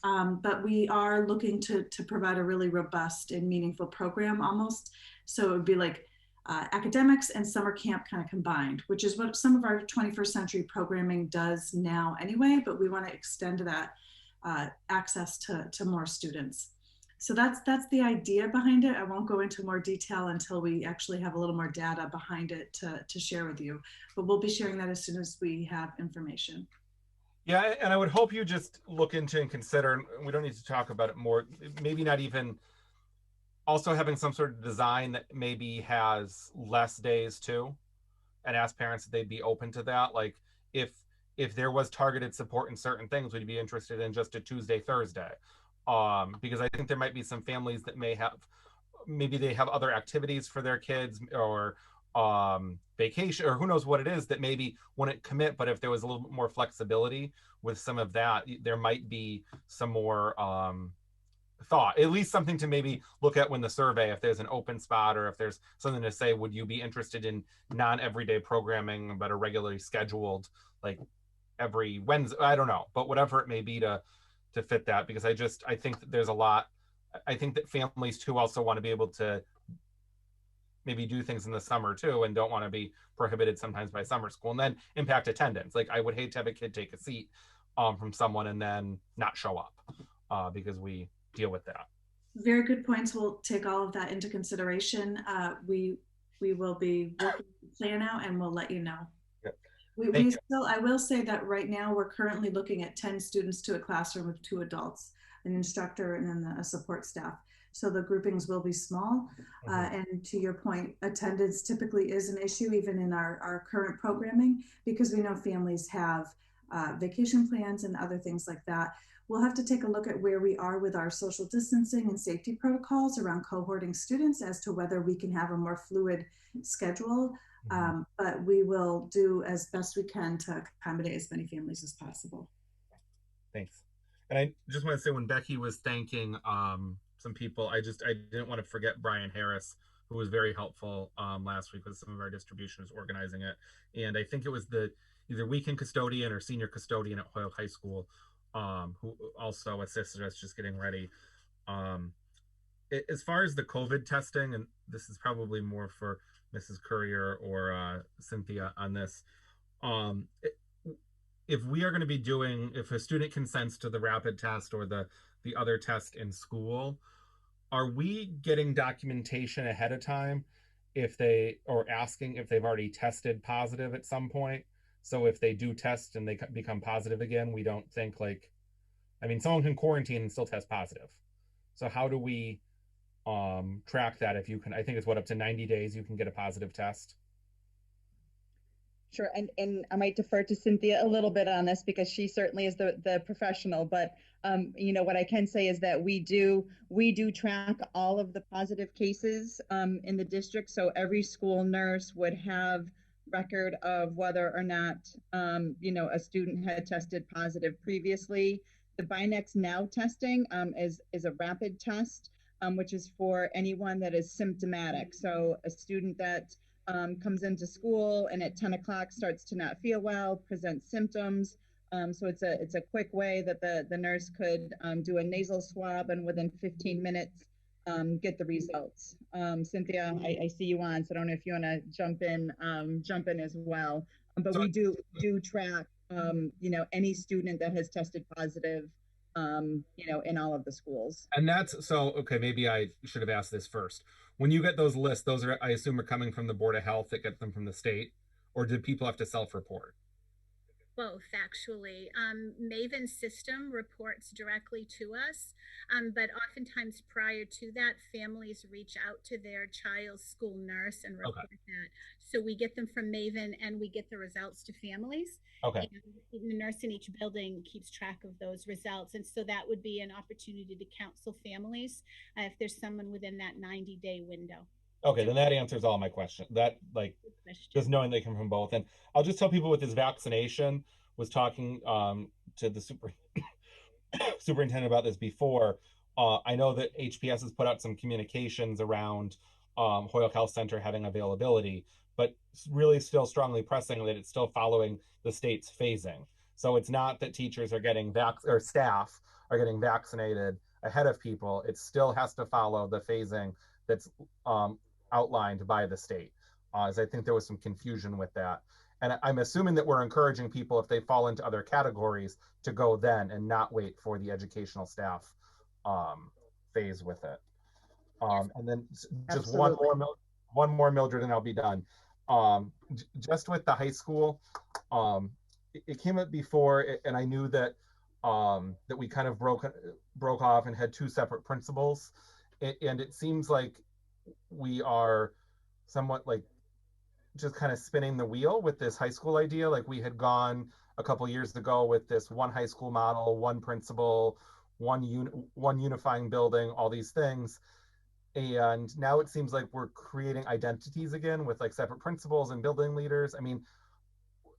But we are looking to provide a really robust and meaningful program almost. So it would be like academics and summer camp kind of combined, which is what some of our 21st century programming does now anyway, but we want to extend that access to more students. So that's the idea behind it. I won't go into more detail until we actually have a little more data behind it to share with you, but we'll be sharing that as soon as we have information. Yeah, and I would hope you just look into and consider, and we don't need to talk about it more, maybe not even also having some sort of design that maybe has less days too, and ask parents if they'd be open to that. Like if there was targeted support in certain things, we'd be interested in just a Tuesday, Thursday. Because I think there might be some families that maybe they have other activities for their kids or vacation, or who knows what it is, that maybe wouldn't commit. But if there was a little bit more flexibility with some of that, there might be some more thought, at least something to maybe look at when the survey, if there's an open spot, or if there's something to say, would you be interested in non-everyday programming but a regularly scheduled, like every Wednesday, I don't know, but whatever it may be to fit that. Because I think that there's a lot, I think that families too also want to be able to maybe do things in the summer too, and don't want to be prohibited sometimes by summer school and then impact attendance. Like I would hate to have a kid take a seat from someone and then not show up because we deal with that. Very good points. We'll take all of that into consideration. We will be working the plan out and we'll let you know. Yep. I will say that right now we're currently looking at 10 students to a classroom with 2 adults, an instructor and then a support staff. So the groupings will be small. And to your point, attendance typically is an issue even in our current programming, because we know families have vacation plans and other things like that. We'll have to take a look at where we are with our social distancing and safety protocols around cohorting students as to whether we can have a more fluid schedule. But we will do as best we can to accommodate as many families as possible. Thanks. And I just want to say, when Becky was thanking some people, I didn't want to forget Brian Harris, who was very helpful last week with some of our distributions organizing it. And I think it was either weekend custodian or senior custodian at Holyoke High School who also assisted us just getting ready. As far as the COVID testing, and this is probably more for Mrs. Courier or Cynthia on this. If we are going to be doing, if a student consents to the rapid test or the other test in school, are we getting documentation ahead of time if they, or asking if they've already tested positive at some point? So if they do test and they become positive again, we don't think like, I mean, someone can quarantine and still test positive. So how do we track that? If you can, I think it's what, up to 90 days you can get a positive test. Sure, and I might defer to Cynthia a little bit on this because she certainly is the professional. But you know, what I can say is that we do track all of the positive cases in the district. So every school nurse would have record of whether or not you know, a student had tested positive previously. The Binax Now testing is a rapid test, which is for anyone that is symptomatic. So a student that comes into school and at 10 o'clock starts to not feel well, presents symptoms. So it's a quick way that the nurse could do a nasal swab and within 15 minutes get the results. Cynthia, I see you on, so I don't know if you want to jump in as well. But we do track you know, any student that has tested positive you know, in all of the schools. And that's so, okay, maybe I should have asked this first. When you get those lists, those are, I assume, are coming from the Board of Health that gets them from the state, or do people have to self-report? Both, actually. Maven's system reports directly to us, but oftentimes prior to that, families reach out to their child's school nurse and report that. So we get them from Maven and we get the results to families. Okay. And the nurse in each building keeps track of those results. And so that would be an opportunity to counsel families if there's someone within that 90-day window. Okay, then that answers all my questions. That, like, just knowing they come from both. And I'll just tell people with this vaccination, was talking to the superintendent about this before. I know that HPS has put out some communications around Holyoke Health Center having availability, but really still strongly pressing that it's still following the state's phasing. So it's not that teachers are getting or staff are getting vaccinated ahead of people. It still has to follow the phasing that's outlined by the state. As I think there was some confusion with that. And I'm assuming that we're encouraging people, if they fall into other categories, to go then and not wait for the educational staff phase with it. And then just one more, Mildred, and I'll be done. Just with the high school, it came up before, and I knew that that we kind of broke off and had two separate principals, and it seems like we are somewhat like just kind of spinning the wheel with this high school idea. Like we had gone a couple years ago with this one high school model, one principal, one unifying building, all these things. And now it seems like we're creating identities again with like separate principals and building leaders. I mean,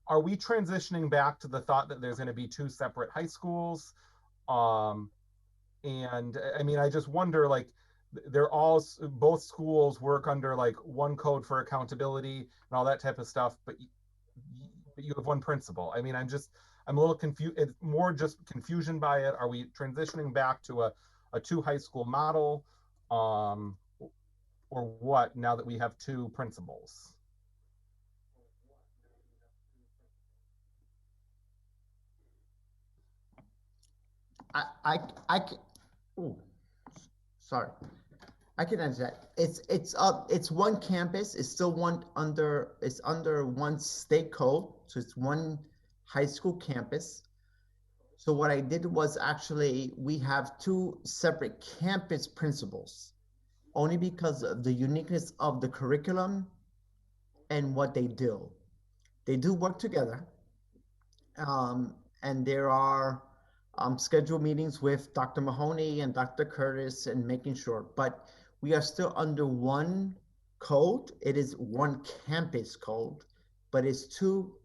are we transitioning back to the thought that there's going to be two separate high schools? And I mean, I just wonder, like, both schools work under like one code for accountability and all that type of stuff, but you have one principal. I mean, I'm a little confused. It's more just confusion by it. Are we transitioning back to a two high school model, or what, now that we have two principals? Sorry. I can answer that. It's one campus. It's still it's under one state code. So it's one high school campus. So what I did was actually, we have two separate campus principals, only because of the uniqueness of the curriculum and what they do. They do work together. And there are scheduled meetings with Dr. Mahoney and Dr. Curtis and making sure, but we are still under one code. It is one campus code, but it's two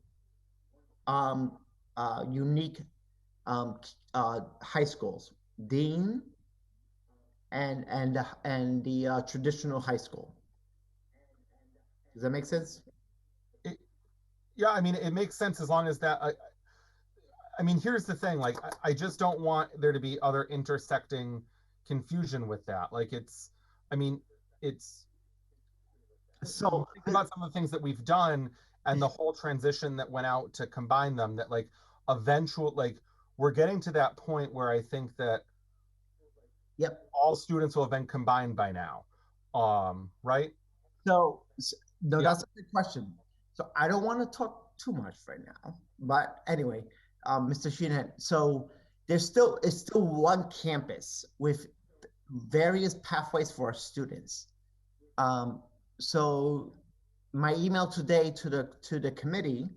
unique high schools, Dean and the traditional high school. Does that make sense? Yeah, I mean, it makes sense as long as that. I mean, here's the thing, like, I just don't want there to be other intersecting confusion with that. Like, I mean, it's, So think about some of the things that we've done and the whole transition that went out to combine them, that like we're getting to that point where I think that yep. all students will have been combined by now. Right? No, Yeah. that's a good question. So I don't want to talk too much right now, but anyway, Mr. Shanahan, so it's still one campus with various pathways for our students. So my email today to the committee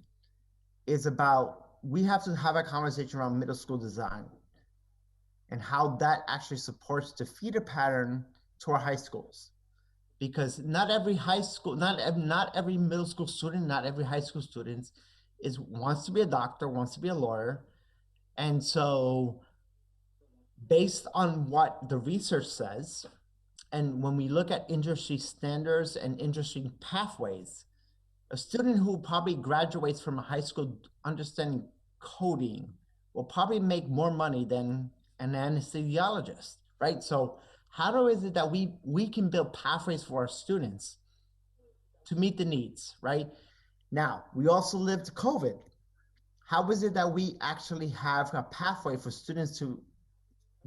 is about, we have to have a conversation around middle school design and how that actually supports the feeder pattern to our high schools. Because not every high school, not every middle school student, not every high school student wants to be a doctor, wants to be a lawyer. And so based on what the research says, and when we look at industry standards and industry pathways, a student who probably graduates from a high school understanding coding will probably make more money than an anesthesiologist, right? So how is it that we can build pathways for our students to meet the needs, right? Now, we also lived COVID. How is it that we actually have a pathway for students to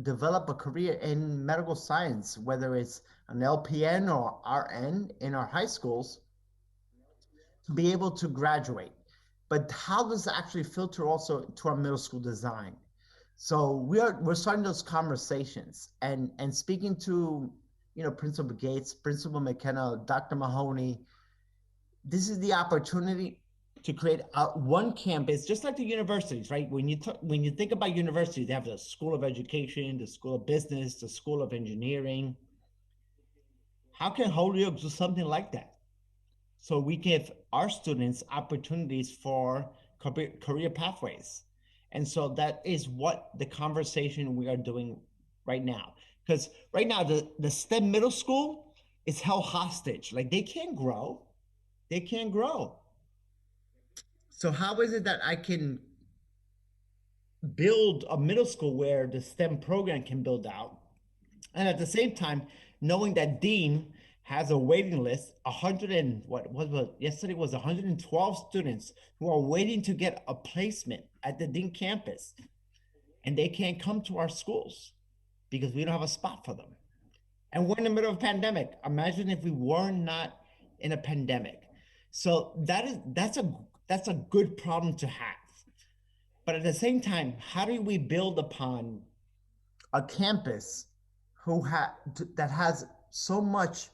develop a career in medical science, whether it's an LPN or RN in our high schools, to be able to graduate? But how does it actually filter also to our middle school design? So we're starting those conversations and speaking to, Principal Gates, Principal McKenna, Dr. Mahoney. This is the opportunity to create one campus, just like the universities, right? When you think about universities, they have the School of Education, the School of Business, the School of Engineering. How can Holyoke do something like that? So we give our students opportunities for career pathways. And so that is what the conversation we are doing right now. Because right now, the STEM middle school is held hostage. Like, they can't grow. They can't grow. So how is it that I can build a middle school where the STEM program can build out? And at the same time, knowing that Dean has a waiting list, yesterday was 112 students who are waiting to get a placement at the Dean campus. And they can't come to our schools because we don't have a spot for them. And we're in the middle of a pandemic. Imagine if we were not in a pandemic. So that's a good problem to have. But at the same time, how do we build upon a campus that has so much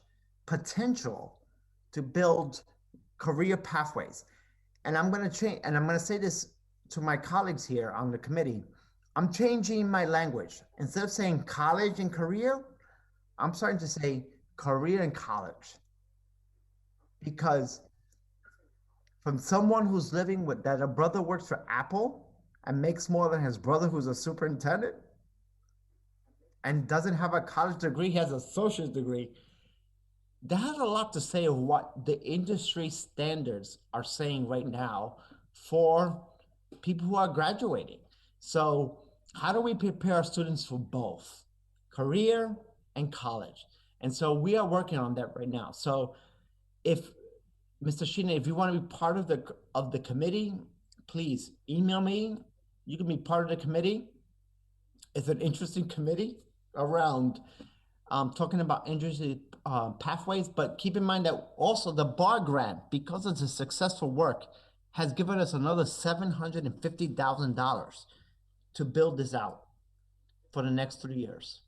potential to build career pathways? And I'm going to change, and I'm going to say this to my colleagues here on the committee. I'm changing my language. Instead of saying college and career, I'm starting to say career and college. Because from someone who's living with that, a brother works for Apple and makes more than his brother who's a superintendent and doesn't have a college degree, he has an associate's degree. That has a lot to say of what the industry standards are saying right now for people who are graduating. So how do we prepare our students for both career and college? And so we are working on that right now. So if Mr. Shanahan, if you want to be part of the committee, please email me. You can be part of the committee. It's an interesting committee around talking about industry pathways, but keep in mind that also the bar grant, because of the successful work, has given us another $750,000 to build this out for the next 3 years.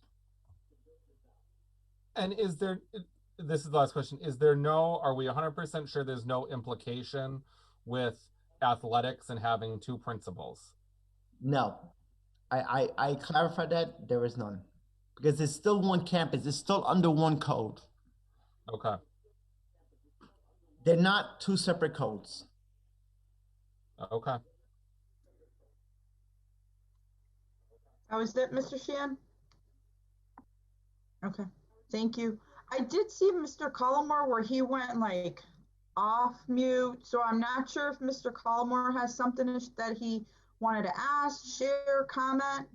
And this is the last question, are we 100% sure there's no implication with athletics and having two principals? No, I clarified that there is none, because it's still one campus. It's still under one code. Okay. They're not two separate codes. Okay. That was it, Mr. Sheehan? Okay, thank you. I did see Mr. Collmore where he went off mute, so I'm not sure if Mr. Collmore has something that he wanted to ask, share, comment?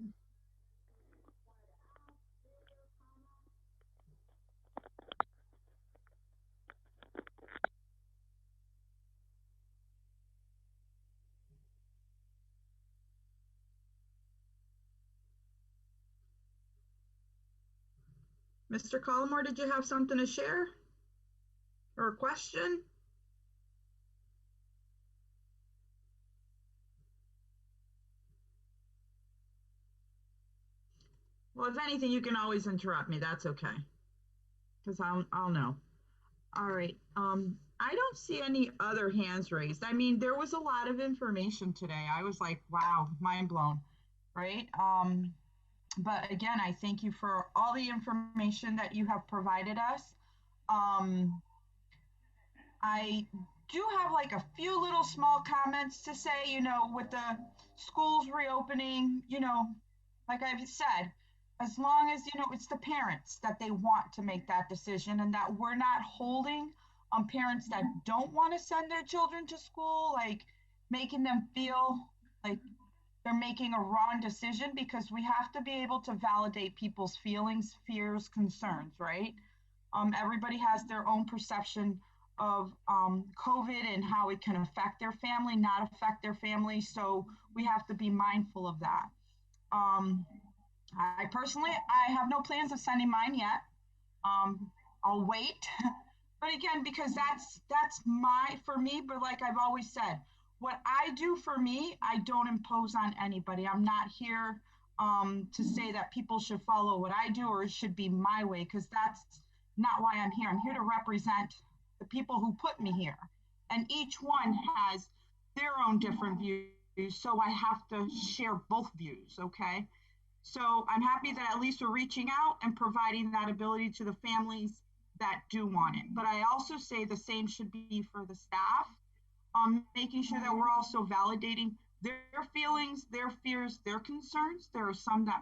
Mr. Collmore, did you have something to share or a question? Well, if anything, you can always interrupt me. That's okay. Because I'll know. All right. I don't see any other hands raised. I mean, there was a lot of information today. I was like, wow, mind blown, right? But again, I thank you for all the information that you have provided us. I do have like a few little small comments to say, you know, with the schools reopening, you know, like I've said, as long as, you know, it's the parents that they want to make that decision and that we're not holding parents that don't want to send their children to school, like making them feel like they're making a wrong decision, because we have to be able to validate people's feelings, fears, concerns, right? Everybody has their own perception of COVID and how it can affect their family, not affect their family. So we have to be mindful of that. I personally, I have no plans of sending mine yet. I'll wait. But again, because that's for me, but like I've always said, what I do for me, I don't impose on anybody. I'm not here to say that people should follow what I do or it should be my way, because that's not why I'm here. I'm here to represent the people who put me here. And each one has their own different views, so I have to share both views, okay? So I'm happy that at least we're reaching out and providing that ability to the families that do want it. But I also say the same should be for the staff, making sure that we're also validating their feelings, their fears, their concerns. There are some that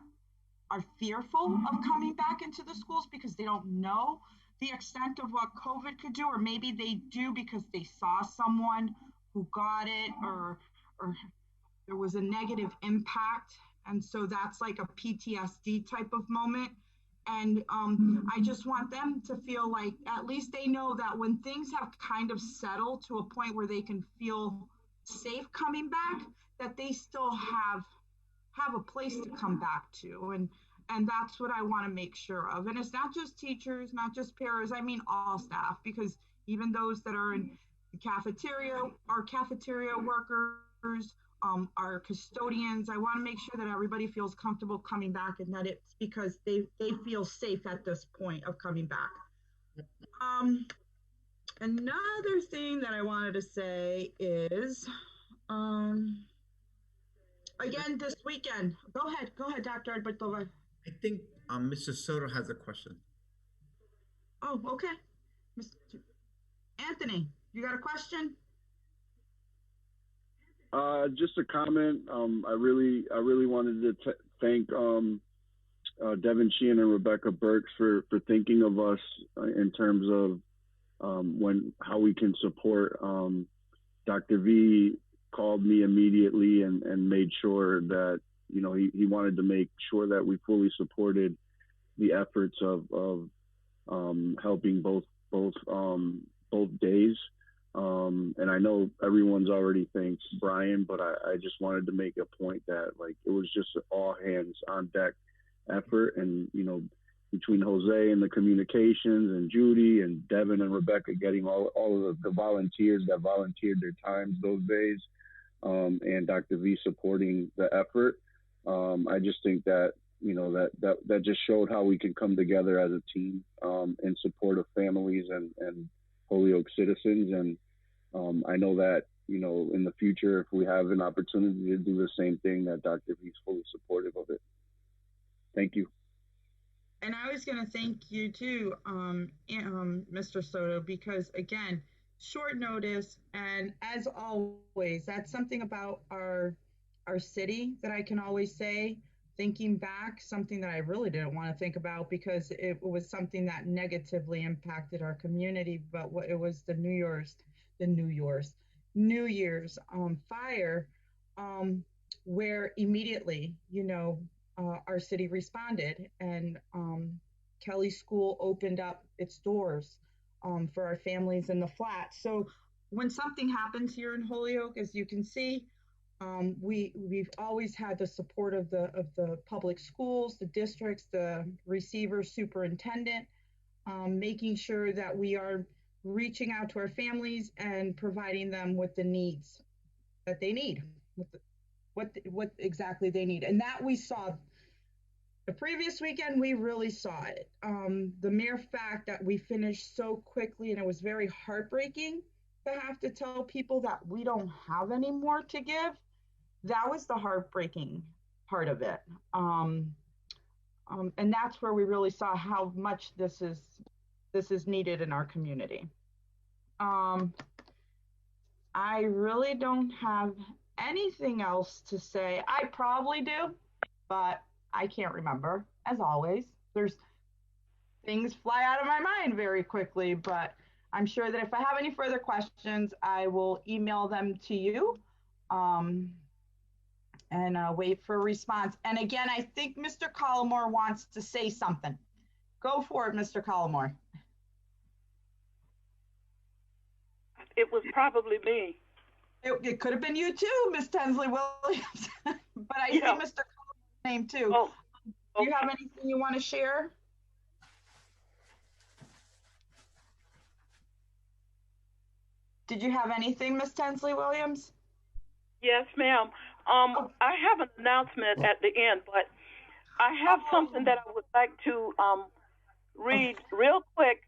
are fearful of coming back into the schools because they don't know the extent of what COVID could do, or maybe they do because they saw someone who got it, or there was a negative impact. And so that's like a PTSD type of moment. And I just want them to feel like at least they know that when things have kind of settled to a point where they can feel safe coming back, that they still have a place to come back to. And that's what I want to make sure of. And it's not just teachers, not just paras, I mean all staff, because even those that are in the cafeteria, our cafeteria workers, our custodians, I want to make sure that everybody feels comfortable coming back, and that it's because they feel safe at this point of coming back. Another thing that I wanted to say is, again, this weekend, go ahead, Dr. Alberto. I think Mr. Soto has a question. Oh, okay. Mr. Anthony, you got a question? Just a comment. I really wanted to thank Devin Sheehan and Rebecca Burks for thinking of us in terms of how we can support. Dr. V called me immediately and made sure that, you know, he wanted to make sure that we fully supported the efforts of helping both days. And I know everyone's already thanked Brian, but I just wanted to make a point that, like, it was just an all hands on deck effort. And, you know, between Jose and the communications and Judy and Devin and Rebecca getting all of the volunteers that volunteered their times those days, and Dr. V supporting the effort. I just think that, you know, that just showed how we can come together as a team in support of families and Holyoke citizens. And I know that, you know, in the future, if we have an opportunity to do the same thing, that Dr. V is fully supportive of it. Thank you. And I was going to thank you too, Mr. Soto, because again, short notice, and as always, that's something about our city that I can always say, thinking back, something that I really didn't want to think about because it was something that negatively impacted our community, but it was the New Year's fire. where immediately, our city responded, and Kelly School opened up its doors for our families in the flat. So when something happens here in Holyoke, as you can see, we've always had the support of the public schools, the districts, the receiver, superintendent, making sure that we are reaching out to our families and providing them with the needs that they need, what exactly they need. And that we saw the previous weekend, we really saw it. The mere fact that we finished so quickly, and it was very heartbreaking to have to tell people that we don't have any more to give. That was the heartbreaking part of it. And that's where we really saw how much this is needed in our community. I really don't have anything else to say. I probably do, but I can't remember. As always, there's things fly out of my mind very quickly, but I'm sure that if I have any further questions, I will email them to you and wait for a response. And again, I think Mr. Collmore wants to say something. Go for it, Mr. Collmore. It was probably me. It could have been you too, Miss Tensley Williams. But I see Mr. Collmore's name too. Oh, okay. Do you have anything you want to share? Did you have anything, Miss Tensley Williams? Yes, ma'am. I have an announcement at the end, but I have something that I would like to read real quick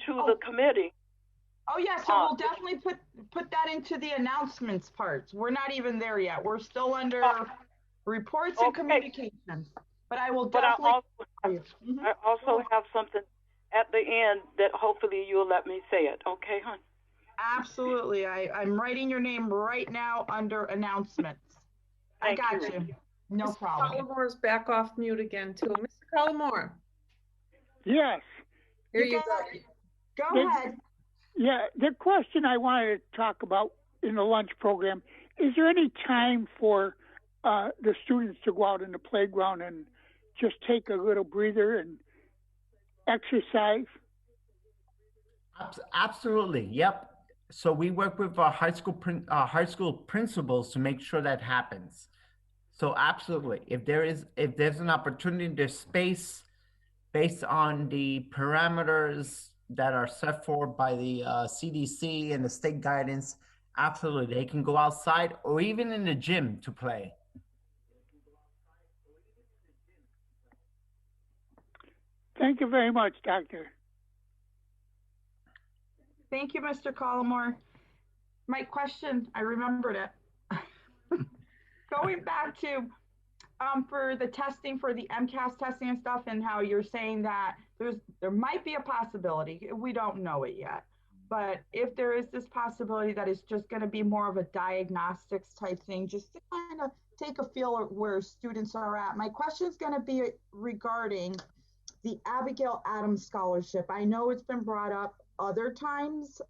to the committee. Oh yeah, so we'll definitely put that into the announcements parts. We're not even there yet. We're still under reports and communications. But I will definitely. I also have something at the end that hopefully you'll let me say it. Okay, hon? Absolutely. I'm writing your name right now under announcements. I got you. No problem. Mr. Collmore's back off mute again too. Mr. Collmore. Yes. Here you go. Go ahead. Yeah, the question I wanted to talk about in the lunch program, is there any time for the students to go out in the playground and just take a little breather and exercise? Absolutely. Yep. So we work with our high school principals to make sure that happens. So absolutely, if there's an opportunity, there's space based on the parameters that are set forth by the CDC and the state guidance. Absolutely, they can go outside or even in the gym to play. Thank you very much, Doctor. Thank you, Mr. Collmore. My question, I remembered it. Going back to for the testing, for the MCAS testing and stuff, and how you're saying that there might be a possibility, we don't know it yet, but if there is this possibility that it's just going to be more of a diagnostics type thing, just to kind of take a feel of where students are at. My question is going to be regarding the Abigail Adams Scholarship. I know it's been brought up other times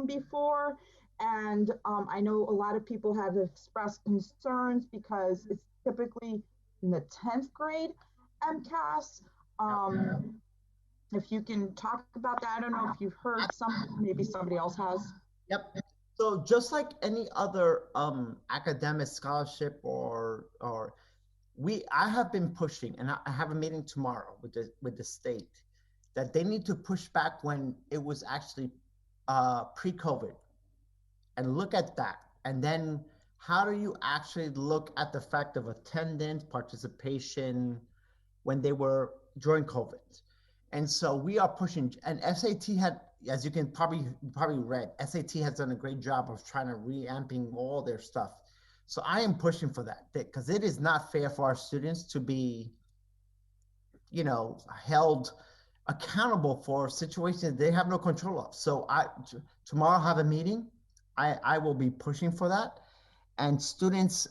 before, and I know a lot of people have expressed concerns because it's typically in the 10th grade MCAS. If you can talk about that, I don't know if you've heard something, maybe somebody else has. Yep. So just like any other academic scholarship I have been pushing, and I have a meeting tomorrow with the state, that they need to push back when it was actually pre-COVID, and look at that. And then how do you actually look at the fact of attendance, participation when they were during COVID? And so we are pushing, and SAT had, as you can probably read, SAT has done a great job of trying to reamping all their stuff. So I am pushing for that, because it is not fair for our students to be, held accountable for situations they have no control of. So tomorrow I have a meeting. I will be pushing for that, and students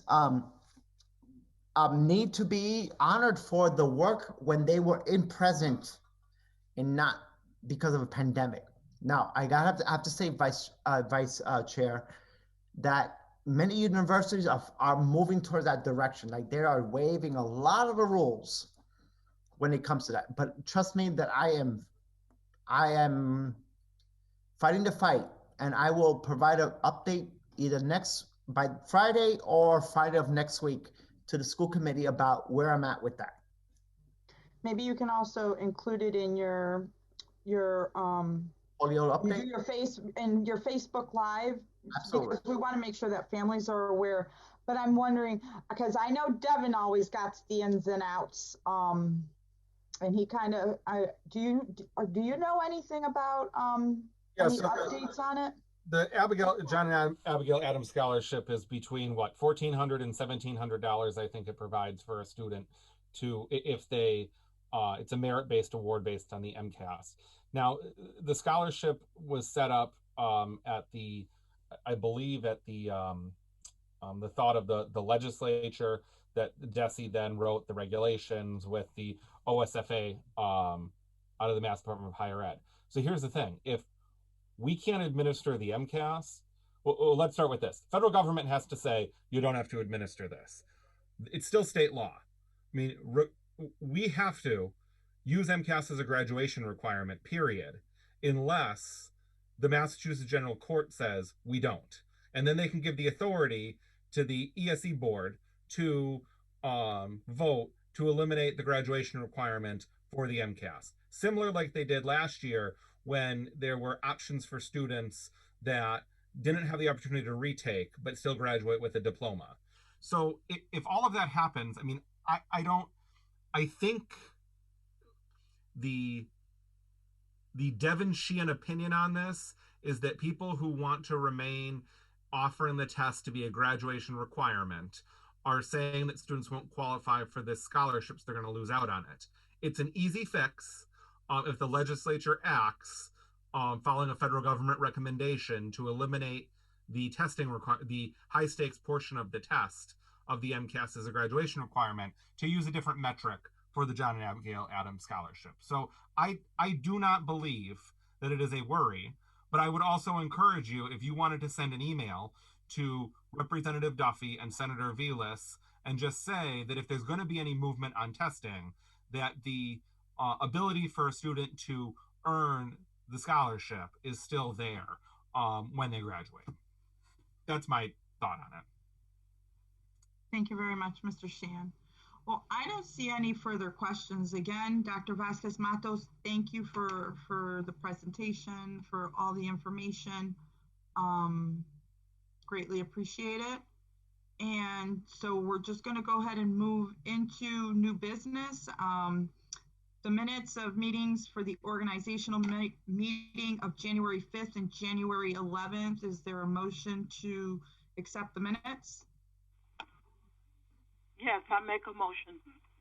need to be honored for the work when they were in present, and not because of a pandemic. Now I have to say, Vice Chair, that many universities are moving towards that direction. Like they are waiving a lot of the rules when it comes to that. But trust me that I am fighting the fight, and I will provide an update either by Friday or Friday of next week to the school committee about where I'm at with that. Maybe you can also include it in your Polio update? your Facebook Live. Absolutely. Because we want to make sure that families are aware. But I'm wondering, because I know Devin always got the ins and outs. And he kind of, do you know anything about any updates on it? The John and Abigail Adams Scholarship is between what, $1,400 and $1,700, I think it provides for a student to, if they, it's a merit-based award based on the MCAS. Now, the scholarship was set up at the, I believe at the thought of the legislature, that DESE then wrote the regulations with the OSFA out of the Mass Department of Higher Ed. So here's the thing. If we can't administer the MCAS, well, let's start with this. Federal government has to say, you don't have to administer this. It's still state law. I mean, we have to use MCAS as a graduation requirement, period, unless the Massachusetts General Court says we don't. And then they can give the authority to the ESE board to vote to eliminate the graduation requirement for the MCAS. Similar like they did last year when there were options for students that didn't have the opportunity to retake, but still graduate with a diploma. So if all of that happens, I mean, I think the Devin Sheehan opinion on this is that people who want to remain offering the test to be a graduation requirement are saying that students won't qualify for this scholarships, they're going to lose out on it. It's an easy fix if the legislature acts following a federal government recommendation to eliminate the testing the high stakes portion of the test of the MCAS as a graduation requirement, to use a different metric for the John and Abigail Adams Scholarship. So I do not believe that it is a worry, but I would also encourage you, if you wanted to send an email to Representative Duffy and Senator Velas and just say that if there's going to be any movement on testing, that the ability for a student to earn the scholarship is still there when they graduate. That's my thought on it. Thank you very much, Mr. Sheehan. Well, I don't see any further questions. Again, Dr. Vasquez Matos, thank you for the presentation, for all the information. Greatly appreciate it. And so we're just going to go ahead and move into new business. The minutes of meetings for the organizational meeting of January 5th and January 11th. Is there a motion to accept the minutes? Yes, I make a motion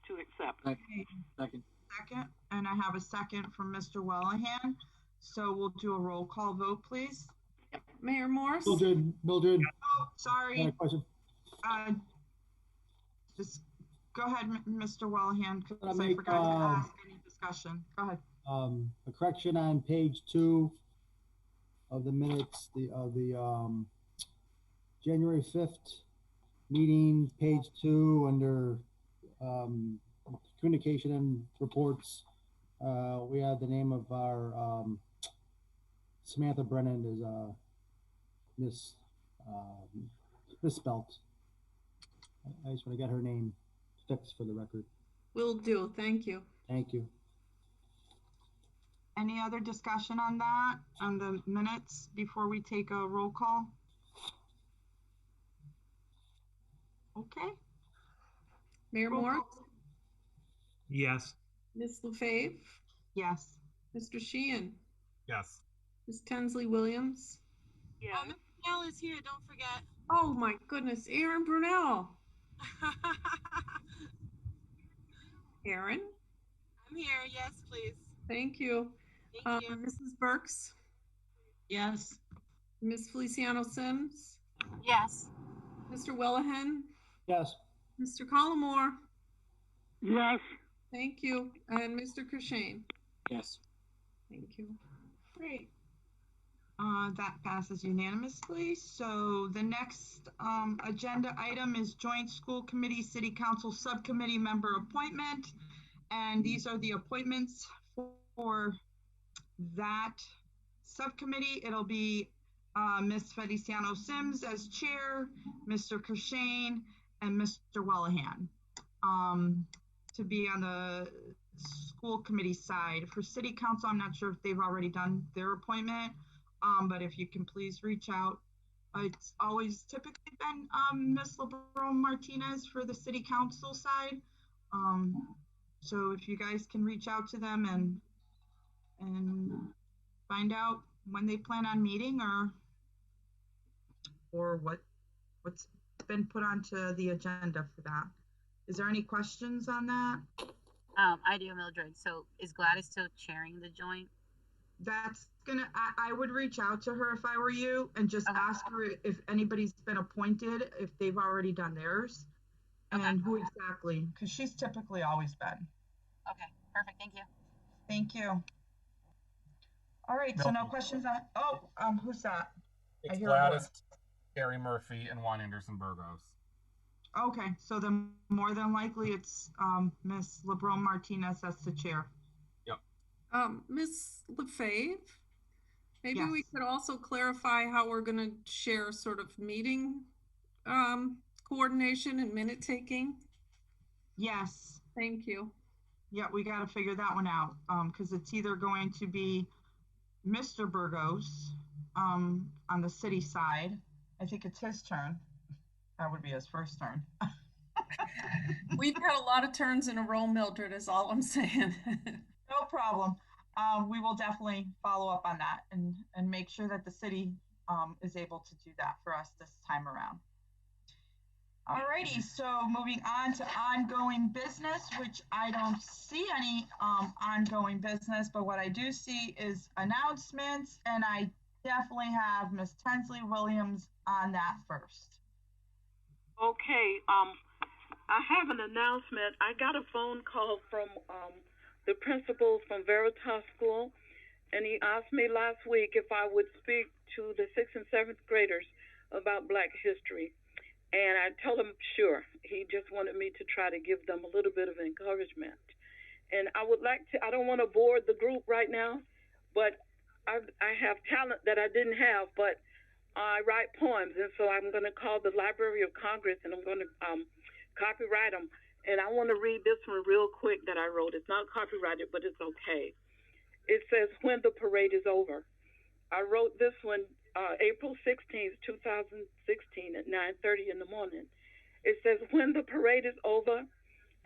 to accept. Okay. Second. Second, and I have a second from Mr. Wellahan. So we'll do a roll call vote, please. Mayor Morse? Mildred. Oh, sorry. Question. Just go ahead, Mr. Wellahan, because I make, forgot to ask any discussion. Go ahead. A correction on page 2 of the minutes, of the January 5th meeting, page 2, under communication and reports. We have the name of our Samantha Brennan is misspelt. I just want to get her name fixed for the record. Will do. Thank you. Thank you. Any other discussion on that, on the minutes, before we take a roll call? Okay. Mayor Roll Morse? call. Yes. Ms. LaFave? Yes. Mr. Sheehan? Yes. Ms. Tensley Williams? Yes. Ms. Brunel is here, don't forget. Oh my goodness, Aaron Brunel. Aaron? I'm here, yes, please. Thank you. Thank you. Mrs. Burks? Yes. Ms. Feliciano Sims? Yes. Mr. Wellahan? Yes. Mr. Collmore? Yes. Thank you. And Mr. Kershane? Yes. Thank you. Great. That passes unanimously. So the next agenda item is joint school committee city council subcommittee member appointment. And these are the appointments for that subcommittee. It'll be Ms. Feliciano Sims as chair, Mr. Kershane, and Mr. Wellahan to be on the school committee side. For city council, I'm not sure if they've already done their appointment, but if you can please reach out. It's always typically been Ms. LeBron Martinez for the city council side. So if you guys can reach out to them and find out when they plan on meeting or what's been put onto the agenda for that. Is there any questions on that? I do, Mildred. So is Gladys still chairing the joint? That's I would reach out to her if I were you and just ask her if anybody's been appointed, if they've already done theirs, and who exactly, because she's typically always been. Okay, perfect. Thank you. Thank you. All right, so no questions on, who's that? It's Gladys, Gary Murphy, and Juan Anderson Burgos. Okay, so then more than likely it's Ms. LeBron Martinez as the chair. Yep. Ms. Lefebvre, maybe Yes. we could also clarify how we're going to share sort of meeting coordination and minute taking. Yes. Thank you. Yeah, we got to figure that one out because it's either going to be Mr. Burgos on the city side. I think it's his turn. That would be his first turn. We've had a lot of turns in a row, Mildred, is all I'm saying. No problem. We will definitely follow up on that and make sure that the city is able to do that for us this time around. Alrighty, so moving on to ongoing business, which I don't see any ongoing business, but what I do see is announcements, and I definitely have Ms. Tensley Williams on that first. Okay, I have an announcement. I got a phone call from the principal from Veritas School, and he asked me last week if I would speak to the 6th and 7th graders about Black history. And I told him, sure. He just wanted me to try to give them a little bit of encouragement. And I would like to, I don't want to bore the group right now, but I have talent that I didn't have, but I write poems. And so I'm going to call the Library of Congress and I'm going to copyright them. And I want to read this one real quick that I wrote. It's not copyrighted, but it's okay. It says, When the Parade is Over. I wrote this one April 16th, 2016 at 9:30 in the morning. It says, when the parade is over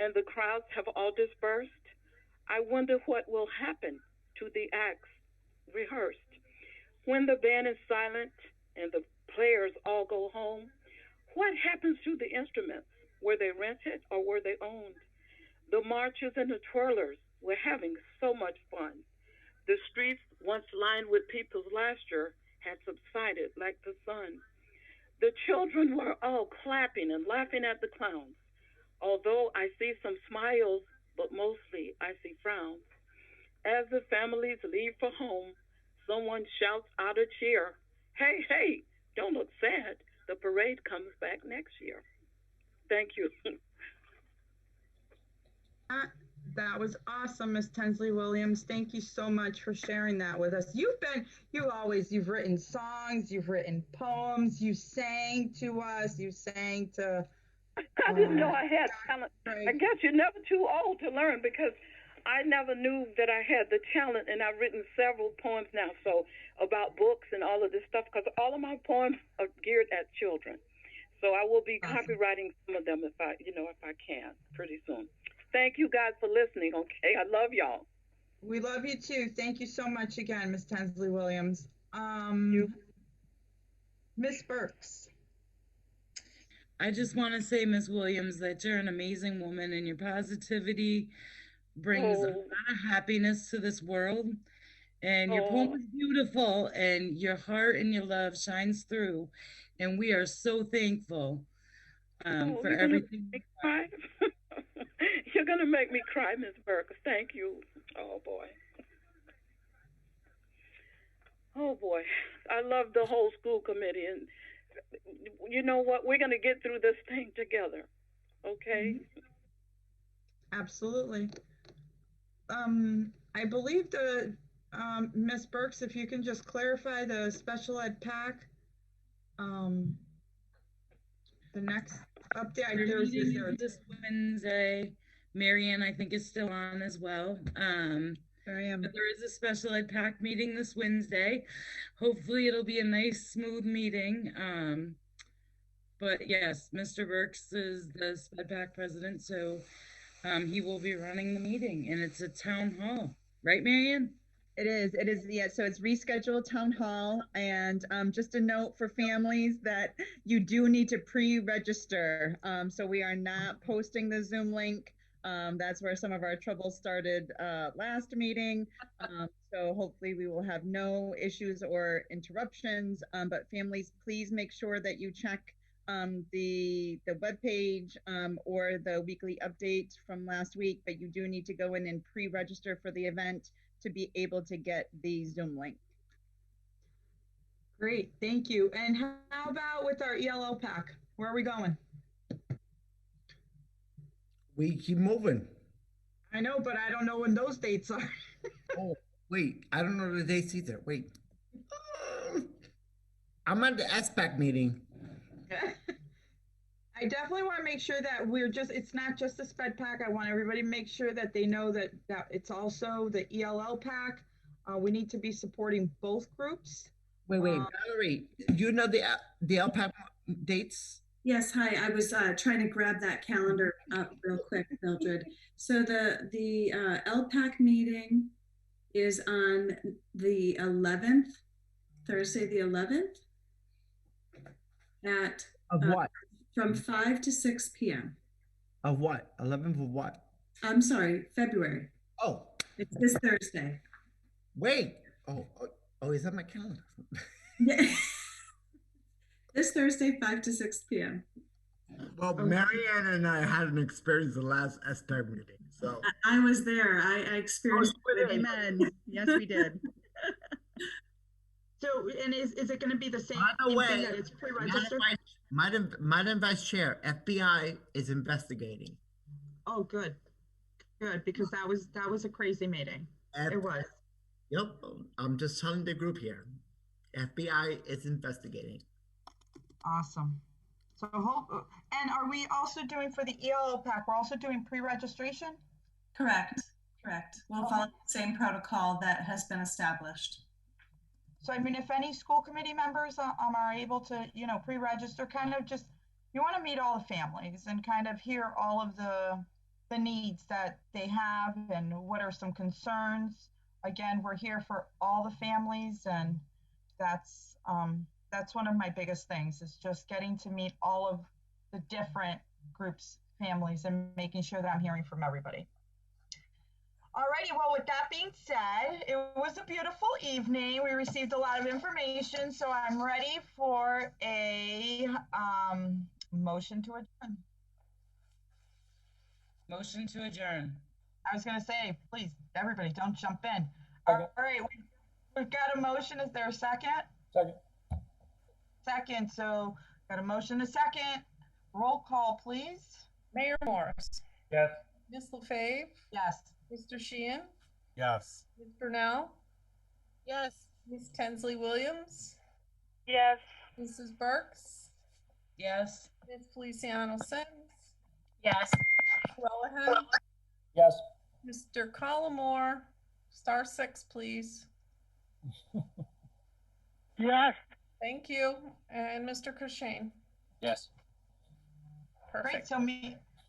and the crowds have all dispersed, I wonder what will happen to the acts rehearsed. When the band is silent and the players all go home, what happens to the instruments? Were they rented or were they owned? The marchers and the twirlers were having so much fun. The streets, once lined with people's laughter, had subsided like the sun. The children were all clapping and laughing at the clowns. Although I see some smiles, but mostly I see frowns. As the families leave for home, someone shouts out a cheer. Hey, hey, don't look sad. The parade comes back next year. Thank you. That was awesome, Miss Tensley Williams. Thank you so much for sharing that with us. You've written songs, you've written poems, you sang to us, you sang to... I didn't know I had talent. I guess you're never too old to learn because I never knew that I had the talent, and I've written several poems now, so about books and all of this stuff, because all of my poems are geared at children. So I will be copywriting some of them if I can pretty soon. Thank you guys for listening, okay? I love y'all. We love you too. Thank you so much again, Ms. Tensley Williams. Ms. Burks. I just want to say, Ms. Williams, that you're an amazing woman and your positivity brings a lot of happiness to this world. And your poem is beautiful and your heart and your love shines through. And we are so thankful for everything. You're going to make me cry, Ms. Burke. Thank you. Oh, boy. Oh, boy. I love the whole school committee, and you know what? We're going to get through this thing together. Okay. Absolutely. I believe Ms. Burks, if you can just clarify the special ed pack, the next update. Your meeting is this Wednesday. Marianne, I think, is still on as well. But there is a special ed pack meeting this Wednesday. Hopefully it'll be a nice, smooth meeting. But yes, Mr. Burks is the SPED pack president, so he will be running the meeting, and it's a town hall, right, Marianne? It is, yeah. So it's rescheduled town hall, and just a note for families that you do need to pre-register. So we are not posting the Zoom link. That's where some of our trouble started last meeting. So hopefully we will have no issues or interruptions. But families, please make sure that you check the webpage or the weekly update from last week. But you do need to go in and pre-register for the event to be able to get the Zoom link. Great, thank you. And how about with our ELL pack? Where are we going? We keep moving. I know, but I don't know when those dates are. Oh, wait, I don't know the dates either. Wait. I'm at the SPAC meeting. I definitely want to make sure that it's not just the SPED pack. I want everybody to make sure that they know that it's also the ELL pack. We need to be supporting both groups. Wait, Valerie, you know the LPAC dates? Yes, hi. I was trying to grab that calendar up real quick, Mildred. So the LPAC meeting is on the 11th, Thursday the 11th, at of what? From 5 to 6 p.m. Of what? 11th of what? I'm sorry, February. Oh. It's this Thursday. Wait. Oh, is that my calendar? Yeah. This Thursday, 5 to 6 p.m. Well, Marianne and I had an experience the last STAR meeting, so. I was there. I experienced it. Amen. Yes, we did. So, and is it going to be the same thing that it's pre-registered? Madam Vice Chair, FBI is investigating. Oh, good, because that was a crazy meeting. It was. Yep, I'm just telling the group here. FBI is investigating. Awesome. So, and are we also doing for the ELL pack? We're also doing pre-registration? Correct. We'll follow the same protocol that has been established. So, I mean, if any school committee members are able to, pre-register, kind of just, you want to meet all the families and kind of hear all of the needs that they have and what are some concerns. Again, we're here for all the families, and that's one of my biggest things is just getting to meet all of the different groups, families, and making sure that I'm hearing from everybody. Alrighty, well, with that being said, it was a beautiful evening. We received a lot of information, so I'm ready for a motion to adjourn. Motion to adjourn. I was going to say, please, everybody, don't jump in. All right, we've got a motion. Is there a second? Second, so got a motion, a second. Roll call, please. Mayor Morris. Yes. Ms. LaFave. Yes. Mr. Sheehan. Yes. Ms. Brunel. Yes. Ms. Tensley Williams. Yes. Mrs. Burks. Yes. Ms. Feliciano Sims. Yes. Shanahan. Yes. Mr. Collmore. Star 6, please. Yes. Thank you. And Mr. Cushane. Yes. Perfect. Great, so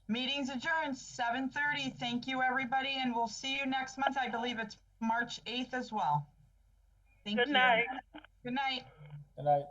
meeting's adjourned, 7:30. Thank you, everybody, and we'll see you next month. I believe it's March 8th as well. Thank you. Good night. Good night. Good night.